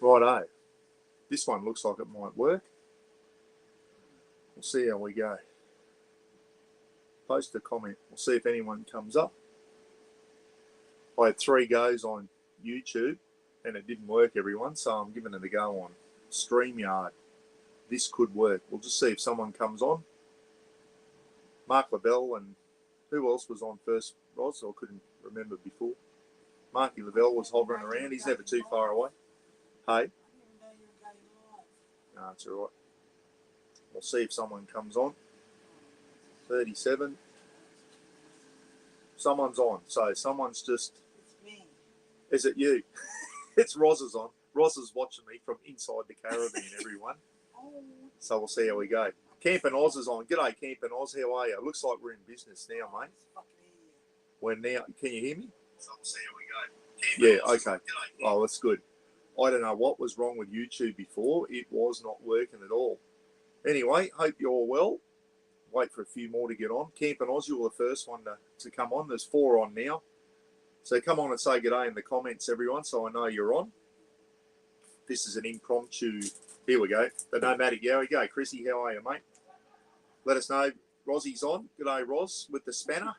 Righto. This one looks like it might work. We'll see how we go. Post a comment. We'll see if anyone comes up. I had 3 goes on YouTube and it didn't work, everyone, so I'm giving it a go on StreamYard. This could work. We'll just see if someone comes on. Mark Lavelle and who else was on first, Roz? I couldn't remember before. Marky Lavelle was hovering around. He's never too far away. Hey? No, it's all right. We'll see if someone comes on. 37. Someone's on. So someone's just... It's me. Is it you? It's Roz is on. Roz is watching me from inside the caravan, everyone. So we'll see how we go. Camp and Oz is on. G'day, Camp and Oz. How are you? Looks like we're in business now, mate. We're now... Can you hear me? So we'll see how we go. Yeah, okay. Oh, that's good. I don't know what was wrong with YouTube before. It was not working at all. Anyway, hope you're all well. Wait for a few more to get on. Camp and Oz, you were the first one to come on. There's 4 on now. So come on and say g'day in the comments, everyone, so I know you're on. This is an impromptu... Here we go. The nomadic Yowie. Go, Chrissy. How are you, mate? Let us know. Rozzie's on. G'day, Roz, with the spanner.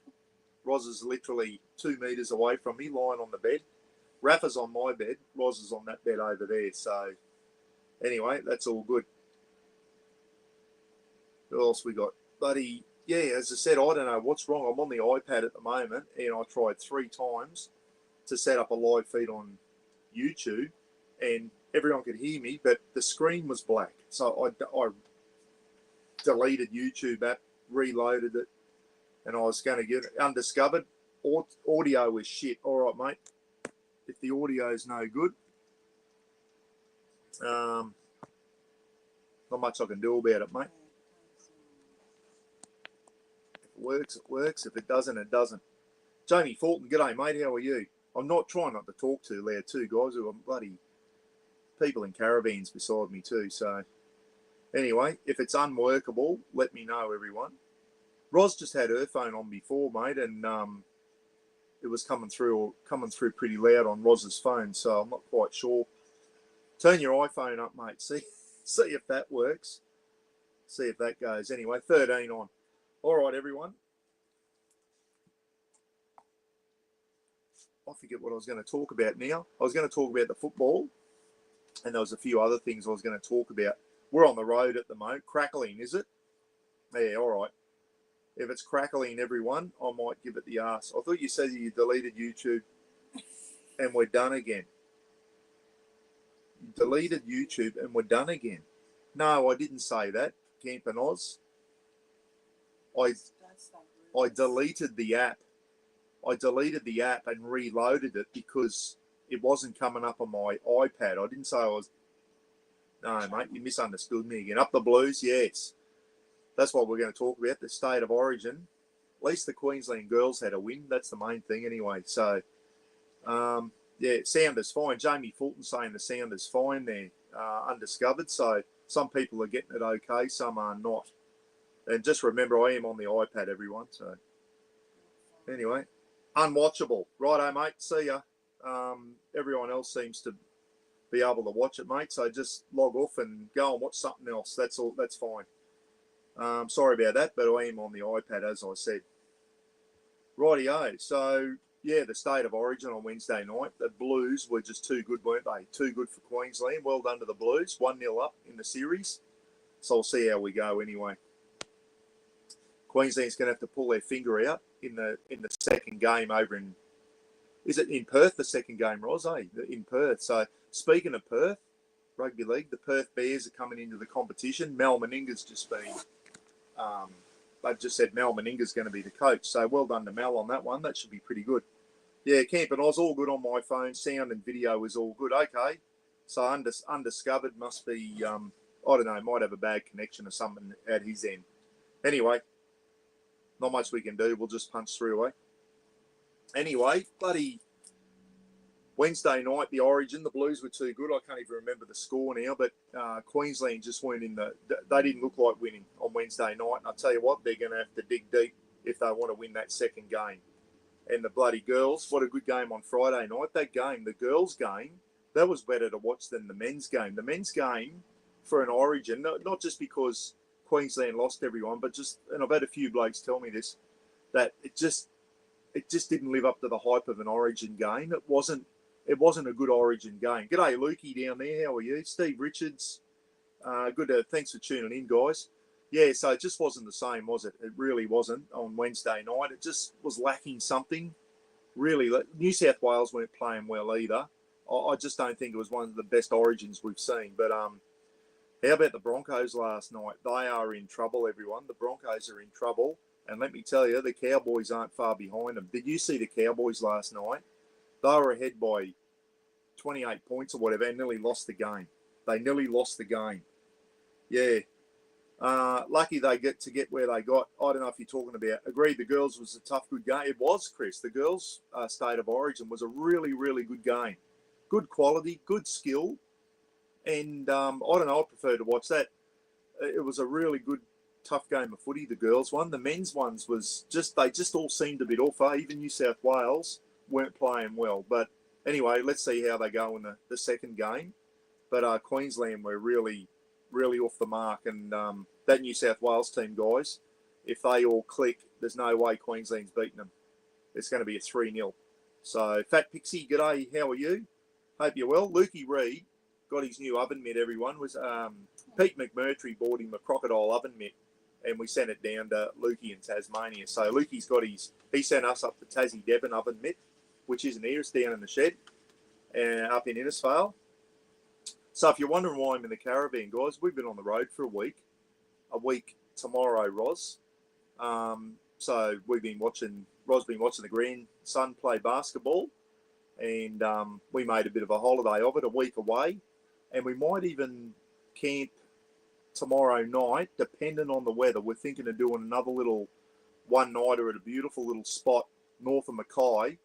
Roz is literally 2 metres away from me, lying on the bed. Rafa's on my bed. Roz is on that bed over there. So, anyway, that's all good. Who else we got? Buddy, yeah, as I said, I don't know what's wrong. I'm on the iPad at the moment, and I tried 3 times to set up a live feed on YouTube, and everyone could hear me, but the screen was black. So I deleted YouTube app, reloaded it, and I was going to get it undiscovered. Audio is shit. All right, mate. If the audio is no good, not much I can do about it, mate. If it works, it works. If it doesn't, it doesn't. Jamie Fulton, g'day, mate. How are you? I'm not trying not to talk too loud too, guys. Who are bloody people in caravans beside me too. So anyway, if it's unworkable, let me know, everyone. Roz just had her phone on before, mate, and it was coming through pretty loud on Roz's phone, so I'm not quite sure. Turn your iPhone up, mate. See if that works. See if that goes. Anyway, 13 on. All right, everyone. I forget what I was going to talk about now. I was going to talk about the football, and there was a few other things I was going to talk about. We're on the road at the moment. Crackling, is it? Yeah, all right. If it's crackling, everyone, I might give it the arse. I thought you said you deleted YouTube and we're done again. You deleted YouTube and we're done again. No, I didn't say that, Camp and Oz. I deleted the app. I deleted the app and reloaded it because it wasn't coming up on my iPad. I didn't say I was... No, mate, you misunderstood me again. Up the Blues, yes. That's what we're going to talk about, the state of origin. At least the Queensland girls had a win. That's the main thing anyway. So, yeah, sound is fine. Jamie Fulton saying the sound is fine there, undiscovered. So some people are getting it okay, some are not. And just remember, I am on the iPad, everyone. So anyway, unwatchable. Righto, mate. See ya. Everyone else seems to be able to watch it, mate. So just log off and go and watch something else. That's all. That's fine. Sorry about that, but I am on the iPad, as I said. Rightio. So, yeah, the state of origin on Wednesday night. The Blues were just too good, weren't they? Too good for Queensland. Well done to the Blues. 1-0 up in the series. So we'll see how we go anyway. Queensland's going to have to pull their finger out in the second game over in... Is it in Perth, the second game, Roz? In Perth. So, speaking of Perth, Rugby League, the Perth Bears are coming into the competition. Mel Meninga's just been... they've just said Mel Meninga's going to be the coach. So well done to Mel on that one. That should be pretty good. Yeah, Camp and Oz, all good on my phone. Sound and video is all good. Okay. So undiscovered must be, I don't know, might have a bad connection or something at his end. Anyway, not much we can do. We'll just punch through, eh? Anyway, bloody Wednesday night, the Origin, the Blues were too good. I can't even remember the score now, but Queensland just weren't in the... They didn't look like winning on Wednesday night. And I'll tell you what, they're going to have to dig deep if they want to win that second game. And the bloody girls, what a good game on Friday night. That game, the girls' game, that was better to watch than the men's game. The men's game for an Origin, not just because Queensland lost everyone, but just, and I've had a few blokes tell me this, that it just didn't live up to the hype of an Origin game. It wasn't a good Origin game. G'day, Lukey down there. How are you? Steve Richards. Thanks for tuning in, guys. Yeah, so it just wasn't the same, was it? It really wasn't on Wednesday night. It just was lacking something. Really, New South Wales weren't playing well either. I just don't think it was one of the best Origins we've seen. But how about the Broncos last night? They are in trouble, everyone. The Broncos are in trouble. And let me tell you, the Cowboys aren't far behind them. Did you see the Cowboys last night? They were ahead by 28 points or whatever and nearly lost the game. They nearly lost the game. Yeah. Lucky they get where they got. I don't know if you're talking about. Agreed, the girls was a tough, good game. It was, Chris. The girls' State of Origin was a really, really good game. Good quality, good skill. And I don't know, I prefer to watch that. It was a really good, tough game of footy, the girls one. The men's ones was they just all seemed a bit off. Even New South Wales weren't playing well. But anyway, let's see how they go in the second game. But Queensland were really, really off the mark. And that New South Wales team, guys, if they all click, there's no way Queensland's beating them. It's going to be a 3-0. So, Fat Pixie, g'day, how are you? Hope you're well. Lukey Reed got his new oven mitt, everyone. Pete McMurtry bought him a crocodile oven mitt, and we sent it down to Lukey in Tasmania. So Lukey's got he sent us up the Tassie Devon oven mitt, which isn't here, it's down in the shed, up in Innisfail. So if you're wondering why I'm in the caravan, guys, we've been on the road for a week tomorrow, Ros. So Ros been watching the grandson play basketball, and we made a bit of a holiday of it, a week away, and we might even camp tomorrow night, depending on the weather. We're thinking of doing another little one-nighter at a beautiful little spot north of Mackay,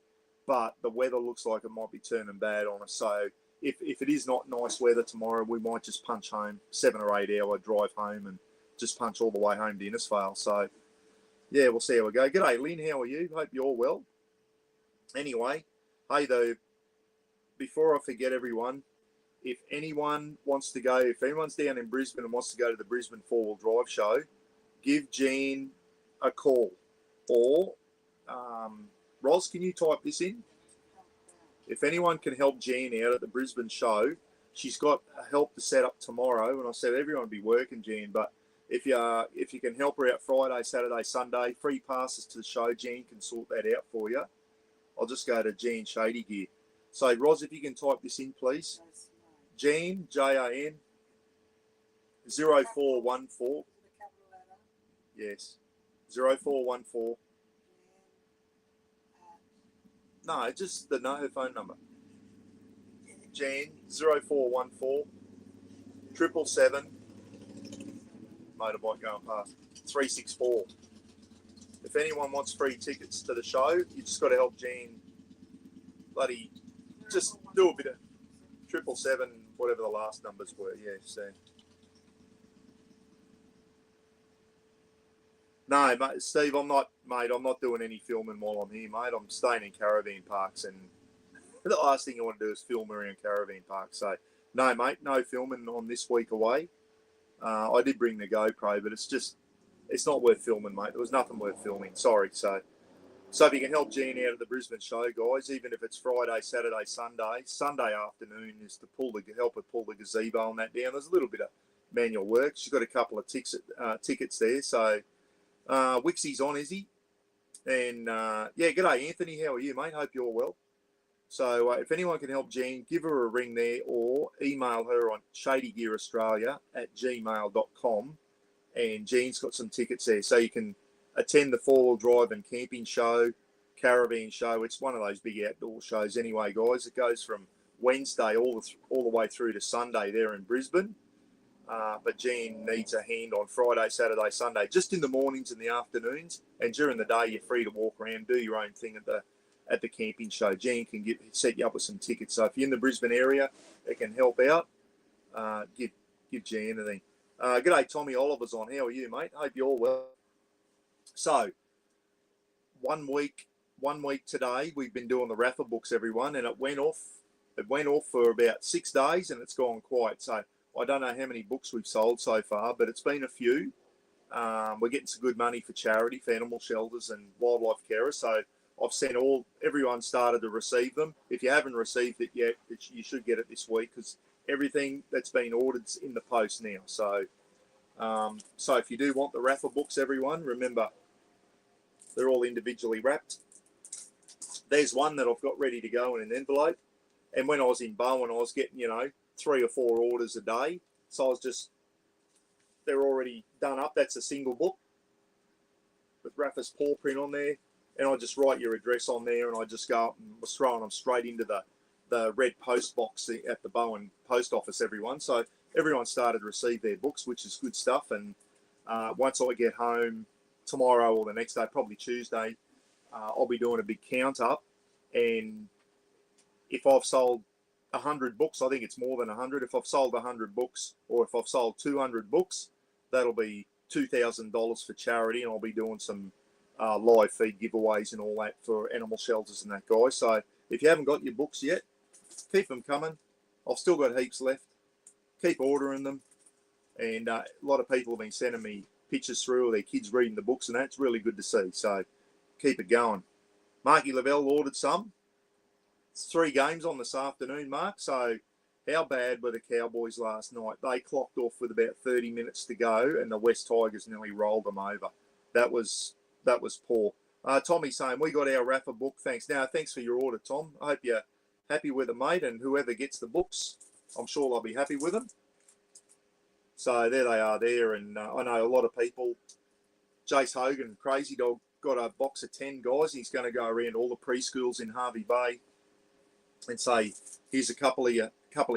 but the weather looks like it might be turning bad on us. So if it is not nice weather tomorrow, we might just punch home, 7 or 8 hour drive home, and just punch all the way home to Innisfail. So, yeah, we'll see how we go. G'day, Lynn. How are you? Hope you're well. Anyway, hey, though, before I forget, everyone, if anyone wants to go, if anyone's down in Brisbane and wants to go to the Brisbane 4-wheel drive show, give Jean a call. Or, Ros, can you type this in? If anyone can help Jean out at the Brisbane show, she's got help to set up tomorrow. And I said everyone will be working, Jean, but if you can help her out Friday, Saturday, Sunday, free passes to the show, Jean can sort that out for you. I'll just go to Jean Shady Gear. So, Ros, if you can type this in, please. Jean, Jan, 0414. Yes, 0414. No, just her phone number. Jan, 0414 777 motorbike going past 364. If anyone wants free tickets to the show, you just got to help Jean. Bloody, just do a bit of 777, whatever the last numbers were. Yeah, so. No, mate, Steve, I'm not doing any filming while I'm here, mate. I'm staying in caravan parks, and the last thing I want to do is film around caravan parks. So, no, mate, no filming on this week away. I did bring the GoPro, but it's not worth filming, mate. There was nothing worth filming. Sorry. So if you can help Jean out at the Brisbane show, guys, even if it's Friday, Saturday, Sunday afternoon is to help her pull the gazebo and that down. There's a little bit of manual work. She's got a couple of tickets there. So Wixie's on, is he? And yeah, g'day, Anthony. How are you, mate? Hope you're well. So if anyone can help Jean, give her a ring there or email her on shadygearaustralia@gmail.com. And Jean's got some tickets there. So you can attend the 4-wheel drive and camping show, caravan show. It's one of those big outdoor shows anyway, guys. It goes from Wednesday all the way through to Sunday there in Brisbane. But Jean needs a hand on Friday, Saturday, Sunday, just in the mornings and the afternoons. And during the day, you're free to walk around, do your own thing at the camping show. Jean can set you up with some tickets. So if you're in the Brisbane area, it can help out. Give Jean anything. G'day, Tommy Oliver's on. How are you, mate? Hope you're all well. So, 1 week today, we've been doing the raffle books, everyone, and it went off It went off for about 6 days and it's gone quiet. So I don't know how many books we've sold so far, but it's been a few. We're getting some good money for charity, for animal shelters and wildlife carers. So I've sent everyone started to receive them. If you haven't received it yet, you should get it this week because everything that's been ordered is in the post now. So, so if you do want the raffle books, everyone, remember they're all individually wrapped. There's one that I've got ready to go in an envelope. And when I was in Bowen, I was getting, 3 or 4 orders a day. So they're already done up. That's a single book with Rafa's paw print on there. And I just write your address on there and I just go up and was throwing them straight into the red post box at the Bowen post office, everyone. So everyone started to receive their books, which is good stuff. And once I get home tomorrow or the next day, probably Tuesday, I'll be doing a big count up. And if I've sold 100 books, I think it's more than 100. If I've sold 100 books or if I've sold 200 books, that'll be $2,000 for charity. And I'll be doing some live feed giveaways and all that for animal shelters and that, guys. So if you haven't got your books yet, keep them coming. I've still got heaps left. Keep ordering them. And a lot of people have been sending me pictures through of their kids reading the books, and that's really good to see. So keep it going. Marky Lavelle ordered some. It's 3 games on this afternoon, Mark. So how bad were the Cowboys last night? They clocked off with about 30 minutes to go, and the West Tigers nearly rolled them over. That was poor. Tommy's saying, we got our Rafa book. Thanks. Now, thanks for your order, Tom. I hope you're happy with it, mate. And whoever gets the books, I'm sure they'll be happy with them. So there they are there. And I know a lot of people. Jace Hogan, Crazy Dog, got a box of 10 guys. He's going to go around all the preschools in Harvey Bay and say, here's a couple of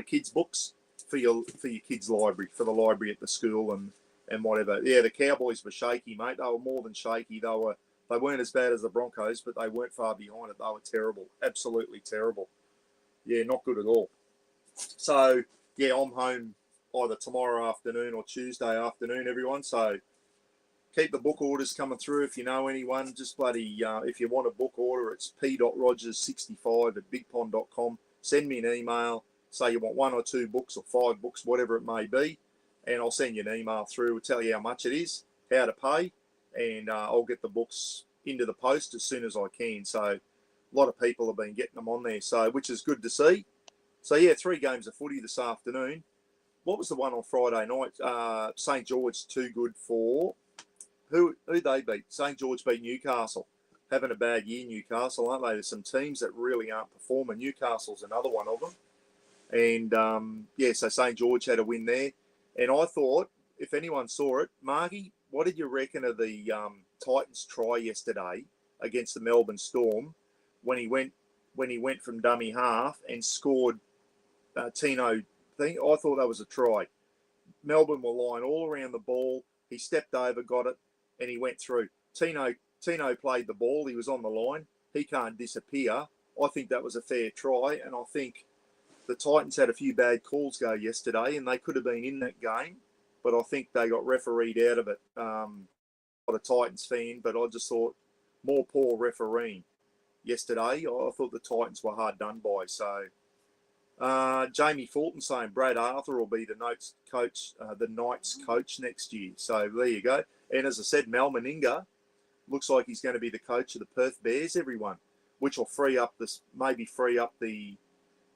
kids' books for your kids' library, for the library at the school and whatever. Yeah, the Cowboys were shaky, mate. They were more than shaky. They weren't as bad as the Broncos, but they weren't far behind it. They were terrible, absolutely terrible. Yeah, not good at all. So, yeah, I'm home either tomorrow afternoon or Tuesday afternoon, everyone. So keep the book orders coming through. If you know anyone, just if you want a book order, it's p.rogers65@bigpond.com. Send me an email. Say you want 1 or 2 books or 5 books, whatever it may be. And I'll send you an email through. I'll tell you how much it is, how to pay, and I'll get the books into the post as soon as I can. So a lot of people have been getting them on there, so which is good to see. So, yeah, 3 games of footy this afternoon. What was the one on Friday night? St. George, too good for... Who they beat? St. George beat Newcastle. Having a bad year, Newcastle, aren't they? There's some teams that really aren't performing. Newcastle's another one of them. And, yeah, so St. George had a win there. And I thought, if anyone saw it, Margie, what did you reckon of the Titans try yesterday against the Melbourne Storm when he went from dummy half and scored Tino thing? I thought that was a try. Melbourne were lying all around the ball. He stepped over, got it, and he went through. Tino played the ball. He was on the line. He can't disappear. I think that was a fair try, and I think the Titans had a few bad calls go yesterday, and they could have been in that game, but I think they got refereed out of it. Not a Titans fan, but I just thought more poor refereeing yesterday. I thought the Titans were hard done by. So Jamie Fulton saying Brad Arthur will be the Knights coach next year. So there you go. And as I said, Mal Meninga looks like he's going to be the coach of the Perth Bears, everyone, which will free up the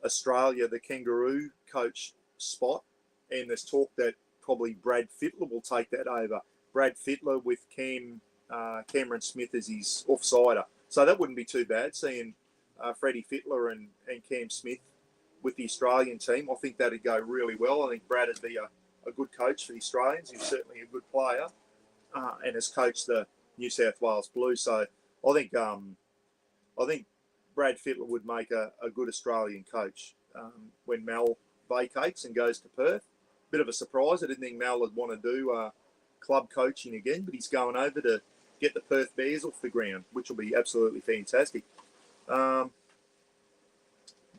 Australia, the Kangaroo coach spot. And there's talk that probably Brad Fittler will take that over. Brad Fittler with Cameron Smith as his offsider. So that wouldn't be too bad, seeing Freddie Fittler and Cam Smith with the Australian team. I think that'd go really well. I think Brad would be a good coach for the Australians. He's certainly a good player and has coached the New South Wales Blues. So I think Brad Fittler would make a good Australian coach when Mal vacates and goes to Perth. Bit of a surprise. I didn't think Mal would want to do club coaching again, but he's going over to get the Perth Bears off the ground, which will be absolutely fantastic.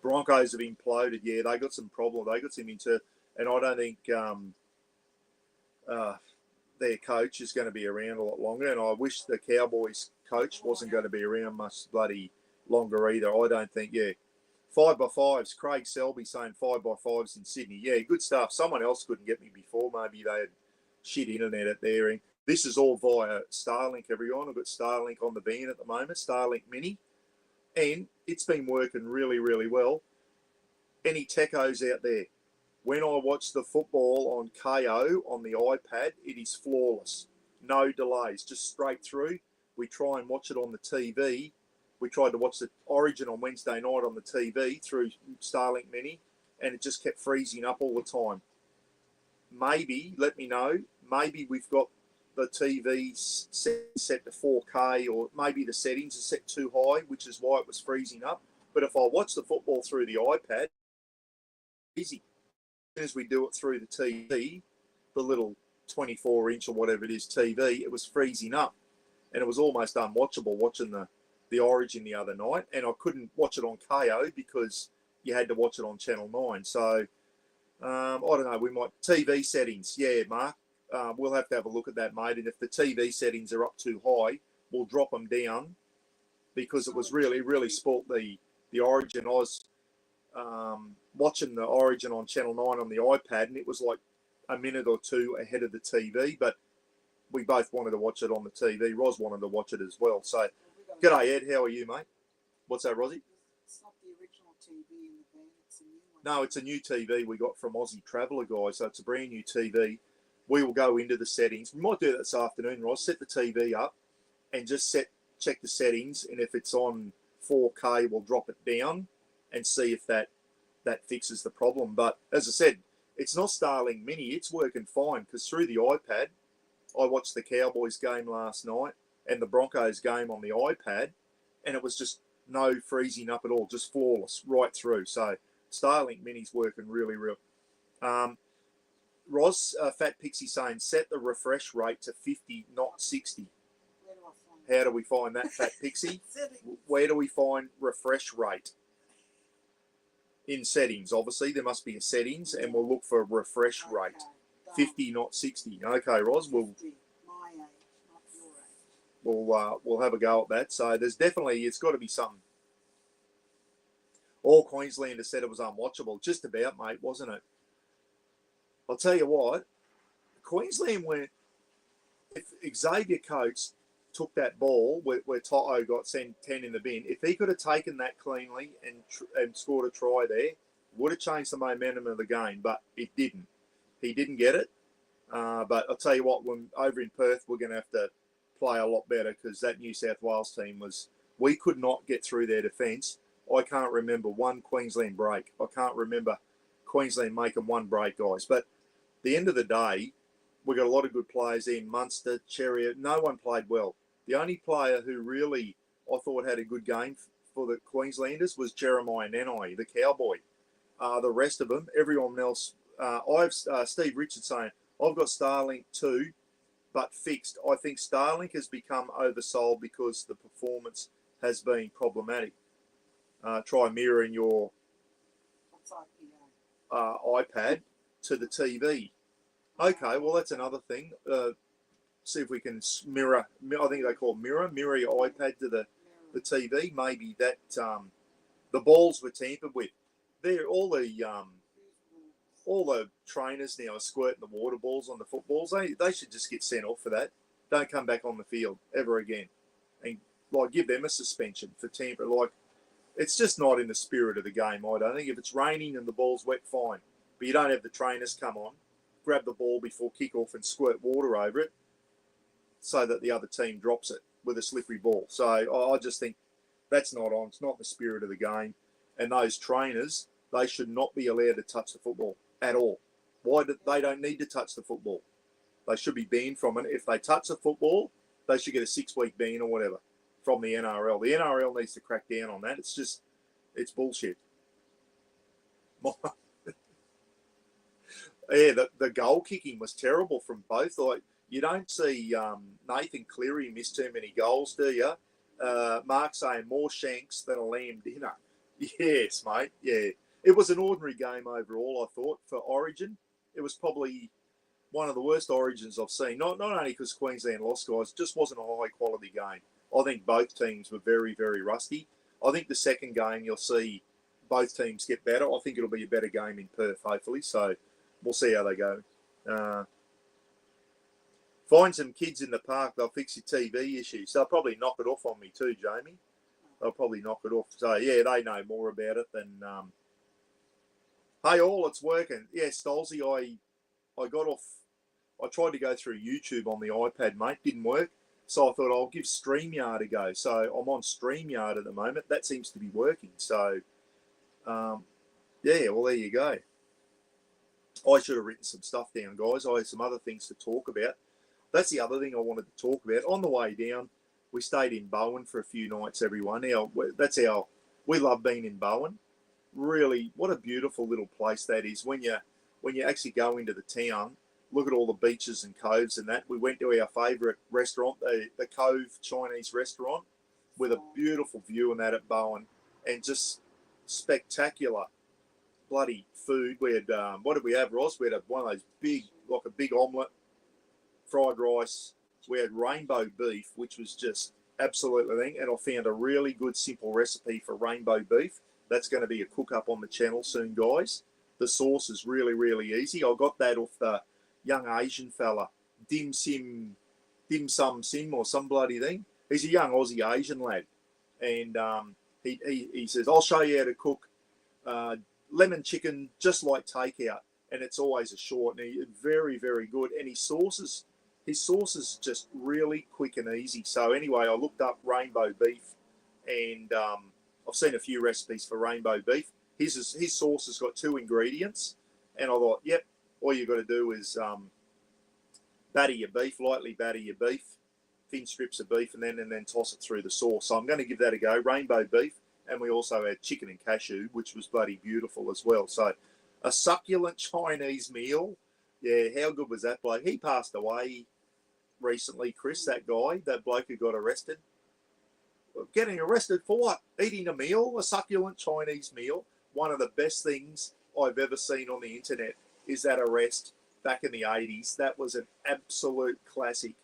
Broncos have imploded. Yeah, they got some problem. They got some and I don't think their coach is going to be around a lot longer. And I wish the Cowboys coach wasn't going to be around much bloody longer either. I don't think. Yeah, 5x5s. Craig Selby saying 5x5s in Sydney. Yeah, good stuff. Someone else couldn't get me before. Maybe they had shit internet at their end. This is all via Starlink, everyone. I've got Starlink on the van at the moment, Starlink Mini, and it's been working really, really well. Any techos out there? When I watch the football on KO on the iPad, it is flawless. No delays, just straight through. We try and watch it on the TV. We tried to watch the Origin on Wednesday night on the TV through Starlink Mini, and it just kept freezing up all the time. Maybe, let me know, maybe we've got the TV set to 4K, or maybe the settings are set too high, which is why it was freezing up. But if I watch the football through the iPad, easy. As soon as we do it through the TV, the little 24-inch or whatever it is TV, it was freezing up, and it was almost unwatchable watching the Origin the other night, and I couldn't watch it on KO because you had to watch it on Channel 9. So I don't know, we might TV settings. Yeah, Mark, we'll have to have a look at that, mate. And if the TV settings are up too high, we'll drop them down, because it was really, really spoilt the Origin. I was watching the Origin on Channel 9 on the iPad, and it was like a minute or two ahead of the TV, but we both wanted to watch it on the TV. Ros wanted to watch it as well. So, g'day, Ed. How are you, mate? What's that, Rosie? It's not the original TV in the van, it's a new one. No, it's a new TV we got from Aussie Traveller, guys. So it's a brand new TV. We will go into the settings. We might do that this afternoon, Ros. Set the TV up and just check the settings. And if it's on 4K, we'll drop it down and see if that fixes the problem. But as I said, it's not Starlink Mini. It's working fine, because through the iPad, I watched the Cowboys game last night and the Broncos game on the iPad, and it was just no freezing up at all, just flawless right through. So Starlink Mini's working really, real. Ros, Fat Pixie saying, set the refresh rate to 50, not 60. Where do I find that? How do we find that, Fat Pixie? Where do we find refresh rate? In settings, obviously. There must be a settings, and we'll look for refresh rate. 50, not 60. Okay, Ros, My age, not your age. we'll have a go at that. So there's definitely, it's got to be something. All Queenslanders said it was unwatchable. Just about, mate, wasn't it? I'll tell you what, Queensland went, if Xavier Coates took that ball where Toto got sent 10 in the bin, if he could have taken that cleanly and scored a try there, would have changed the momentum of the game, but it didn't. He didn't get it. But I'll tell you what, when over in Perth, we're going to have to play a lot better, because that New South Wales team we could not get through their defence. I can't remember one Queensland break. I can't remember Queensland making one break, guys. But at the end of the day, we got a lot of good players in. Munster, Cherrier, no one played well. The only player who really, I thought, had a good game for the Queenslanders was Jeremiah Nanai, the Cowboy. The rest of them, everyone else, Steve Richards saying, I've got Starlink too, but fixed. I think Starlink has become oversold because the performance has been problematic. Try mirroring your iPad to the TV. Okay, well, that's another thing. See if we can mirror, I think they call mirror your iPad to the TV. Maybe that the balls were tampered with. They're all the trainers now are squirting the water balls on the footballs. They should just get sent off for that. Don't come back on the field ever again, and give them a suspension for tamper. It's just not in the spirit of the game. I don't think. If it's raining and the ball's wet, fine, but you don't have the trainers come on, grab the ball before kick-off and squirt water over it, so that the other team drops it with a slippery ball. So I just think that's not on. It's not the spirit of the game. And those trainers, they should not be allowed to touch the football at all. They don't need to touch the football. They should be banned from it. If they touch the football, they should get a 6-week ban or whatever from the NRL. The NRL needs to crack down on that. It's bullshit. Yeah, the goal kicking was terrible from both. You don't see Nathan Cleary miss too many goals, do you? Mark saying more shanks than a lamb dinner. Yes, mate. Yeah. It was an ordinary game overall, I thought, for Origin. It was probably one of the worst Origins I've seen. Not only because Queensland lost, guys, it just wasn't a high-quality game. I think both teams were very, very rusty. I think the second game you'll see both teams get better. I think it'll be a better game in Perth, hopefully. So we'll see how they go. Find some kids in the park. They'll fix your TV issues. They'll probably knock it off on me too, Jamie. They'll probably knock it off. So, yeah, they know more about it than... Hey, all, it's working. Yeah, Stolzy, I got off... I tried to go through YouTube on the iPad, mate. Didn't work. So I thought I'll give StreamYard a go. So I'm on StreamYard at the moment. That seems to be working. So, yeah, well, there you go. I should have written some stuff down, guys. I had some other things to talk about. That's the other thing I wanted to talk about. On the way down, we stayed in Bowen for a few nights, everyone. We love being in Bowen. Really, what a beautiful little place that is. When you actually go into the town, look at all the beaches and coves and that. We went to our favourite restaurant, the Cove Chinese restaurant, with a beautiful view and that at Bowen, and just spectacular bloody food. We had, what did we have, Ross? We had one of those big, like a big omelette, fried rice. We had rainbow beef, which was just absolutely thing. And I found a really good simple recipe for rainbow beef. That's going to be a cook up on the channel soon, guys. The sauce is really, really easy. I got that off the young Asian fella, Dim Sum Sim or some bloody thing. He's a young Aussie Asian lad. And he says, I'll show you how to cook lemon chicken just like takeout. And it's always a short. And very, very good. And his sauce is just really quick and easy. So anyway, I looked up rainbow beef, and I've seen a few recipes for rainbow beef. His sauce has got 2 ingredients, and I thought, yep, all you got to do is lightly batter your beef, thin strips of beef, and then toss it through the sauce. So I'm going to give that a go. Rainbow beef, and we also had chicken and cashew, which was bloody beautiful as well. So a succulent Chinese meal. Yeah, how good was that bloke? He passed away recently, Chris, that guy, that bloke who got arrested. Getting arrested for what? Eating a meal, a succulent Chinese meal. One of the best things I've ever seen on the internet is that arrest back in the 80s. That was an absolute classic.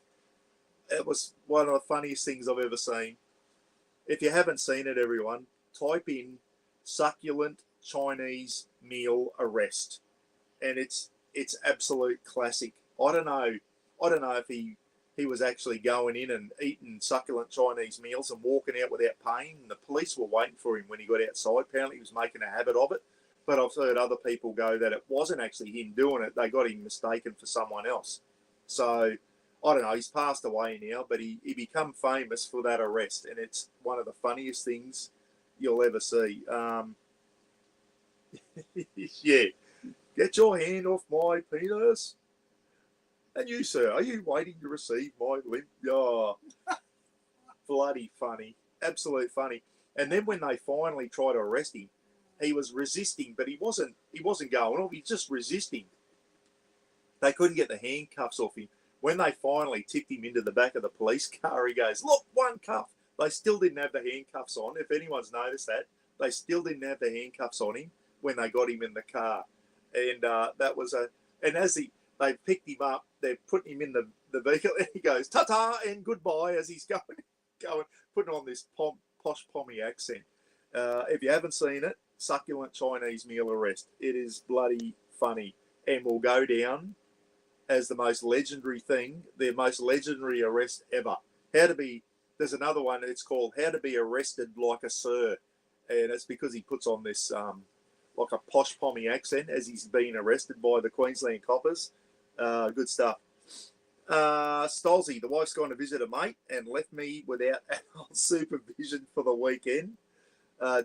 It was one of the funniest things I've ever seen. If you haven't seen it, everyone, type in succulent Chinese meal arrest, and it's absolute classic. I don't know if he was actually going in and eating succulent Chinese meals and walking out without paying. The police were waiting for him when he got outside. Apparently he was making a habit of it. But I've heard other people go that it wasn't actually him doing it. They got him mistaken for someone else. So, I don't know. He's passed away now, but he became famous for that arrest. And it's one of the funniest things you'll ever see. Yeah. Get your hand off my penis. And you, sir, are you waiting to receive my limp? Oh, bloody funny. Absolute funny. And then when they finally tried to arrest him, he was resisting, but he wasn't going off. He just resisting. They couldn't get the handcuffs off him. When they finally tipped him into the back of the police car, he goes, look, one cuff. They still didn't have the handcuffs on. If anyone's noticed that, they still didn't have the handcuffs on him when they got him in the car. And that was and as they picked him up, they're putting him in the vehicle, and he goes, ta-ta and goodbye, as he's going, putting on this posh pommy accent. If you haven't seen it, succulent Chinese meal arrest. It is bloody funny, and will go down as the most legendary thing, the most legendary arrest ever. There's another one, it's called How to Be Arrested Like a Sir, and it's because he puts on this like a posh pommy accent as he's being arrested by the Queensland coppers. Good stuff. Stolzy, the wife's gone to visit a mate and left me without adult supervision for the weekend.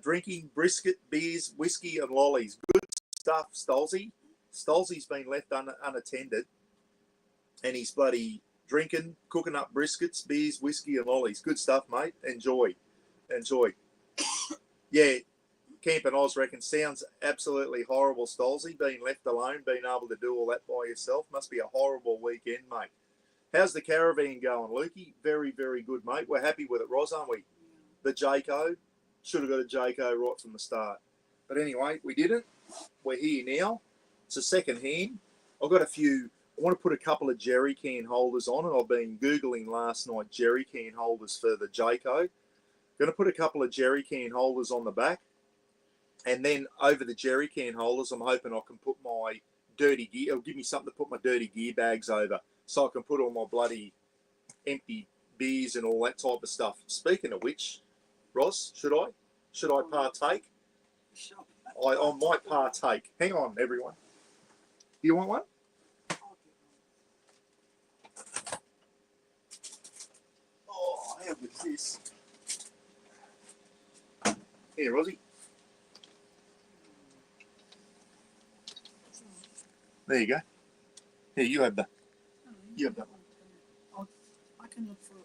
Drinking brisket, beers, whiskey and lollies. Good stuff, Stolzy. Stolzy's been left unattended, and he's bloody drinking, cooking up briskets, beers, whiskey and lollies. Good stuff, mate. Enjoy. Yeah, Camp and Oz reckon sounds absolutely horrible, Stolzy, being left alone, being able to do all that by yourself. Must be a horrible weekend, mate. How's the caravan going, Lukey? Very, very good, mate. We're happy with it, Roz, aren't we? The Jayco. Should have got a Jayco right from the start. But anyway, we didn't. We're here now. It's a second hand. I want to put a couple of jerry can holders on, and I've been Googling last night jerry can holders for the Jayco. Going to put a couple of jerry can holders on the back. And then over the jerry can holders, I'm hoping I can put my dirty gear. It'll give me something to put my dirty gear bags over, so I can put all my bloody empty beers and all that type of stuff. Speaking of which, Ross, should I partake? Sure. I might partake. Hang on, everyone. Do you want one? Oh, how good is this? Here, Rosie. There you go. Here, you have that. You have that one. I can look for a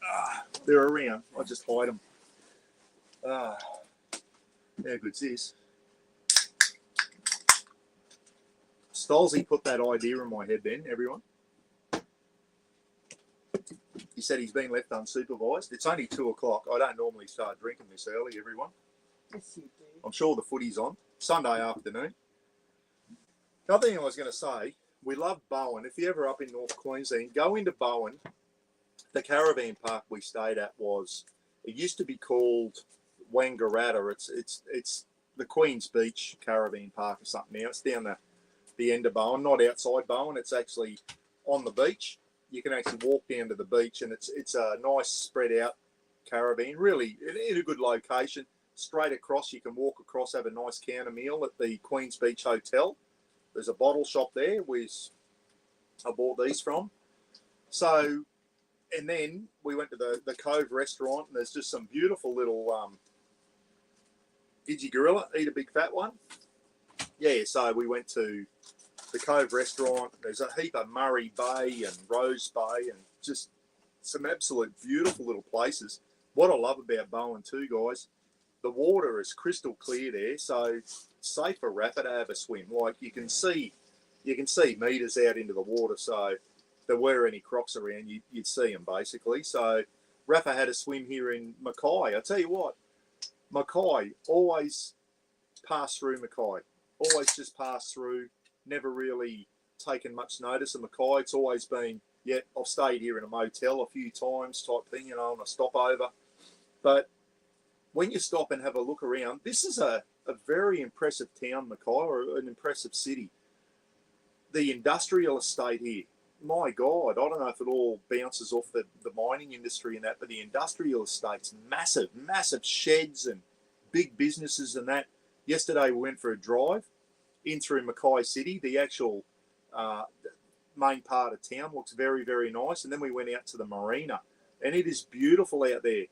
cooler. They're around. I just hide them. How good's this? Stolzy put that idea in my head then, everyone. He said he's been left unsupervised. It's only 2 o'clock. I don't normally start drinking this early, everyone. Yes, you do. I'm sure the footy's on. Sunday afternoon. The other thing I was going to say, we love Bowen. If you're ever up in North Queensland, go into Bowen. The caravan park we stayed at it used to be called Wangaratta. It's the Queen's Beach Caravan Park or something now. It's down the end of Bowen, not outside Bowen. It's actually on the beach. You can actually walk down to the beach, and it's a nice spread out caravan. Really, in a good location. Straight across, you can walk across, have a nice counter meal at the Queen's Beach Hotel. There's a bottle shop there, which I bought these from. So, and then we went to the Cove restaurant, and there's just some beautiful little Idgy Gorilla, eat a big fat one. Yeah, so we went to the Cove restaurant. There's a heap of Murray Bay and Rose Bay and just some absolute beautiful little places. What I love about Bowen too, guys, the water is crystal clear there, so it's safe for Rafa to have a swim. Like you can see meters out into the water, so if there were any crocs around, you'd see them basically. So Rafa had a swim here in Mackay. I tell you what, Mackay, always pass through Mackay. Always just pass through, never really taken much notice of Mackay. It's always been, yeah, I've stayed here in a motel a few times type thing, on a stopover. But when you stop and have a look around, this is a very impressive town, Mackay, or an impressive city. The industrial estate here, my God, I don't know if it all bounces off the mining industry and that, but the industrial estate's massive, massive sheds and big businesses and that. Yesterday we went for a drive in through Mackay City. The actual main part of town looks very, very nice. And then we went out to the marina, and it is beautiful out there.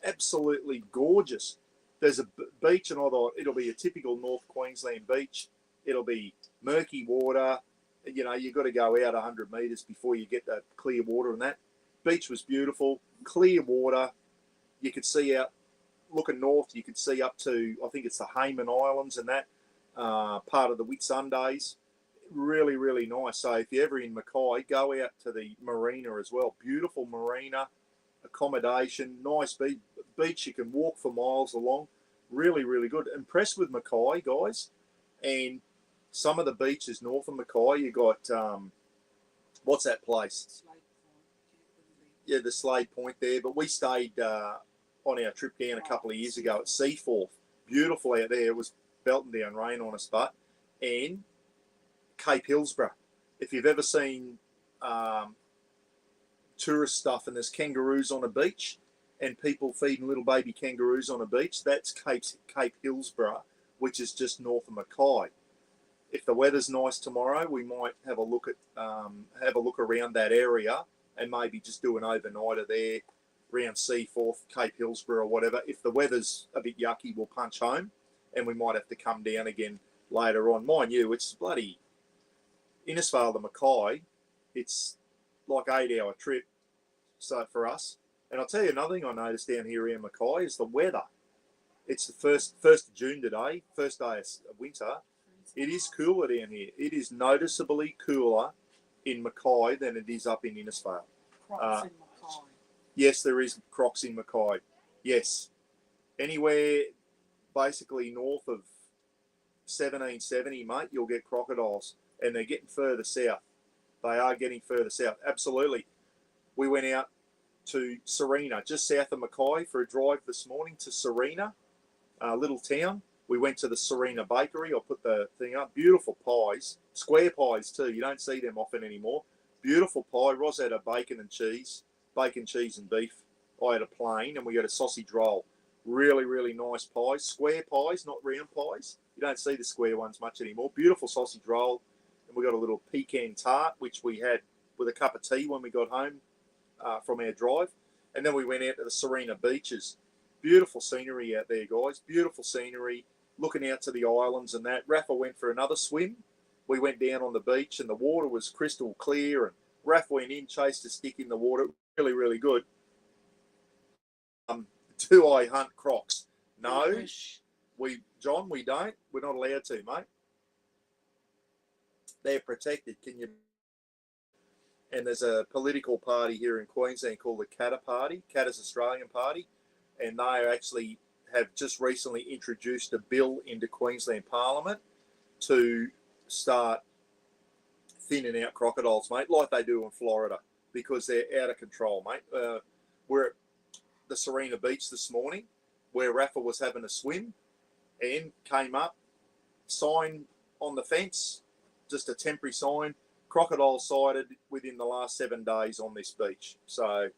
Absolutely gorgeous. There's a beach, and I thought it'll be a typical North Queensland beach. It'll be murky water. You've got to go out 100 metres before you get that clear water and that. Beach was beautiful, clear water. You could see out, looking north, you could see up to, I think it's the Hayman Islands and that, part of the Whitsundays. Really, really nice. So if you're ever in Mackay, go out to the marina as well. Beautiful marina, accommodation, nice beach. You can walk for miles along. Really, really good. Impressed with Mackay, guys. And some of the beaches north of Mackay, you got, what's that place? Yeah, the Slade Point there. But we stayed on our trip down a couple of years ago at Seaforth. Beautiful out there. It was belting down rain on us, but. And Cape Hillsborough. If you've ever seen tourist stuff and there's kangaroos on a beach and people feeding little baby kangaroos on a beach, that's Cape Hillsborough, which is just north of Mackay. If the weather's nice tomorrow, we might have a look around that area and maybe just do an overnighter there around Seaforth, Cape Hillsborough or whatever. If the weather's a bit yucky, we'll punch home and we might have to come down again later on. Mind you, it's bloody Innisfail to Mackay. It's like 8-hour trip, so for us. And I'll tell you another thing I noticed down here in Mackay is the weather. It's the first of June today, first day of winter. It is cooler down here. It is noticeably cooler in Mackay than it is up in Innisfail. Crocs in Mackay. Yes, there is crocs in Mackay. Yes. Anywhere basically north of 1770, mate, you'll get crocodiles. And they're getting further south. They are getting further south. Absolutely. We went out to Serena, just south of Mackay, for a drive this morning to Serena, a little town. We went to the Serena Bakery. I'll put the thing up. Beautiful pies, square pies too. You don't see them often anymore. Beautiful pie. Ros had a bacon, cheese, and beef. I had a plain, and we had a sausage roll. Really, really nice pies. Square pies, not round pies. You don't see the square ones much anymore. Beautiful sausage roll. And we got a little pecan tart, which we had with a cup of tea when we got home from our drive. And then we went out to the Serena beaches. Beautiful scenery out there, guys. Beautiful scenery. Looking out to the islands and that. Rafa went for another swim. We went down on the beach and the water was crystal clear. And Rafa went in, chased a stick in the water. Really, really good. Do I hunt crocs? No, John, we don't. We're not allowed to, mate. They're protected. And there's a political party here in Queensland called the Katter Party, Katter's Australian Party, and they actually have just recently introduced a bill into Queensland Parliament to start thinning out crocodiles, mate, like they do in Florida, because they're out of control, mate. We're at the Serena Beach this morning, where Rafa was having a swim, and came up, sign on the fence, just a temporary sign, crocodile sighted within the last 7 days on this beach. So,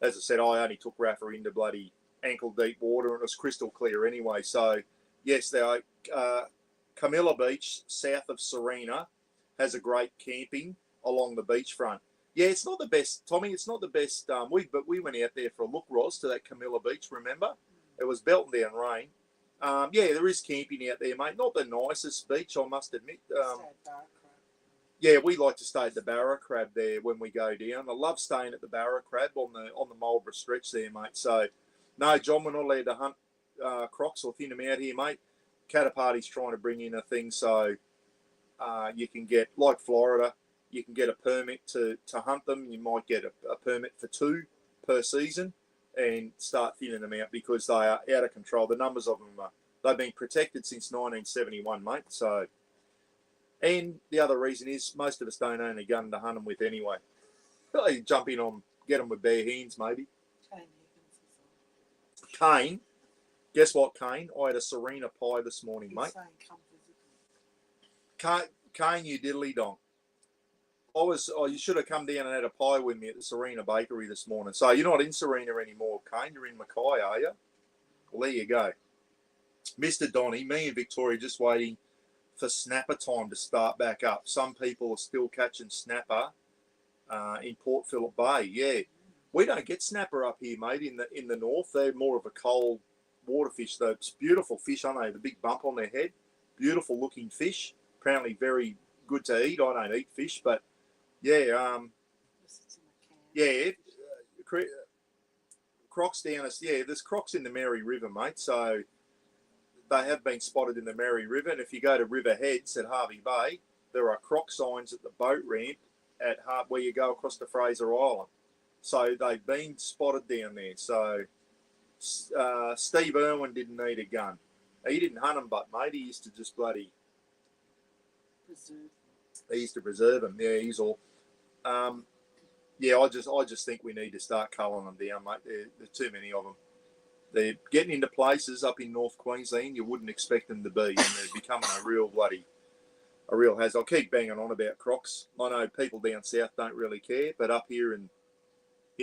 as I said, I only took Rafa into bloody ankle-deep water, and it was crystal clear anyway. So, yes, there are, Camilla Beach, south of Serena, has a great camping along the beachfront. Yeah, it's not the best, Tommy. It's not the best. But we went out there for a look, Ros, to that Camilla Beach. Remember, it was belting down rain. Yeah, there is camping out there, mate. Not the nicest beach, I must admit. Yeah, we like to stay at the Barra Crab there when we go down. I love staying at the Barra Crab on the Marlborough stretch there, mate. So, no, John, we're not allowed to hunt crocs or thin them out here, mate. Katter Party's trying to bring in a thing so you can get, like Florida, you can get a permit to hunt them. You might get a permit for 2 per season and start thinning them out because they are out of control. The numbers of them they've been protected since 1971, mate. So, and the other reason is most of us don't own a gun to hunt them with anyway. You jump in on, get them with bare hands, maybe. Kane, guess what, Kane? I had a Serena pie this morning, mate. Kane, you diddly donk. You should have come down and had a pie with me at the Serena Bakery this morning. So you're not in Serena anymore, Kane. You're in Mackay, are you? Well, there you go. Mr. Donny, me and Victoria just waiting for snapper time to start back up. Some people are still catching snapper in Port Phillip Bay. Yeah, we don't get snapper up here, mate. In the north, they're more of a cold water fish. Though it's beautiful fish, aren't they? The big bump on their head, beautiful looking fish. Apparently very good to eat. I don't eat fish, but yeah, crocs down us. Yeah, there's crocs in the Mary River, mate. So they have been spotted in the Mary River. And if you go to River Heads at Harvey Bay, there are croc signs at the boat ramp at where you go across to Fraser Island. So they've been spotted down there. So Steve Irwin didn't need a gun. He didn't hunt them, but mate, he used to just bloody He used to preserve them. Yeah, he's all. Yeah, I just think we need to start culling them down, mate. There's too many of them. They're getting into places up in North Queensland you wouldn't expect them to be, and they're becoming a real hazard. I'll keep banging on about crocs. I know people down south don't really care, but up here in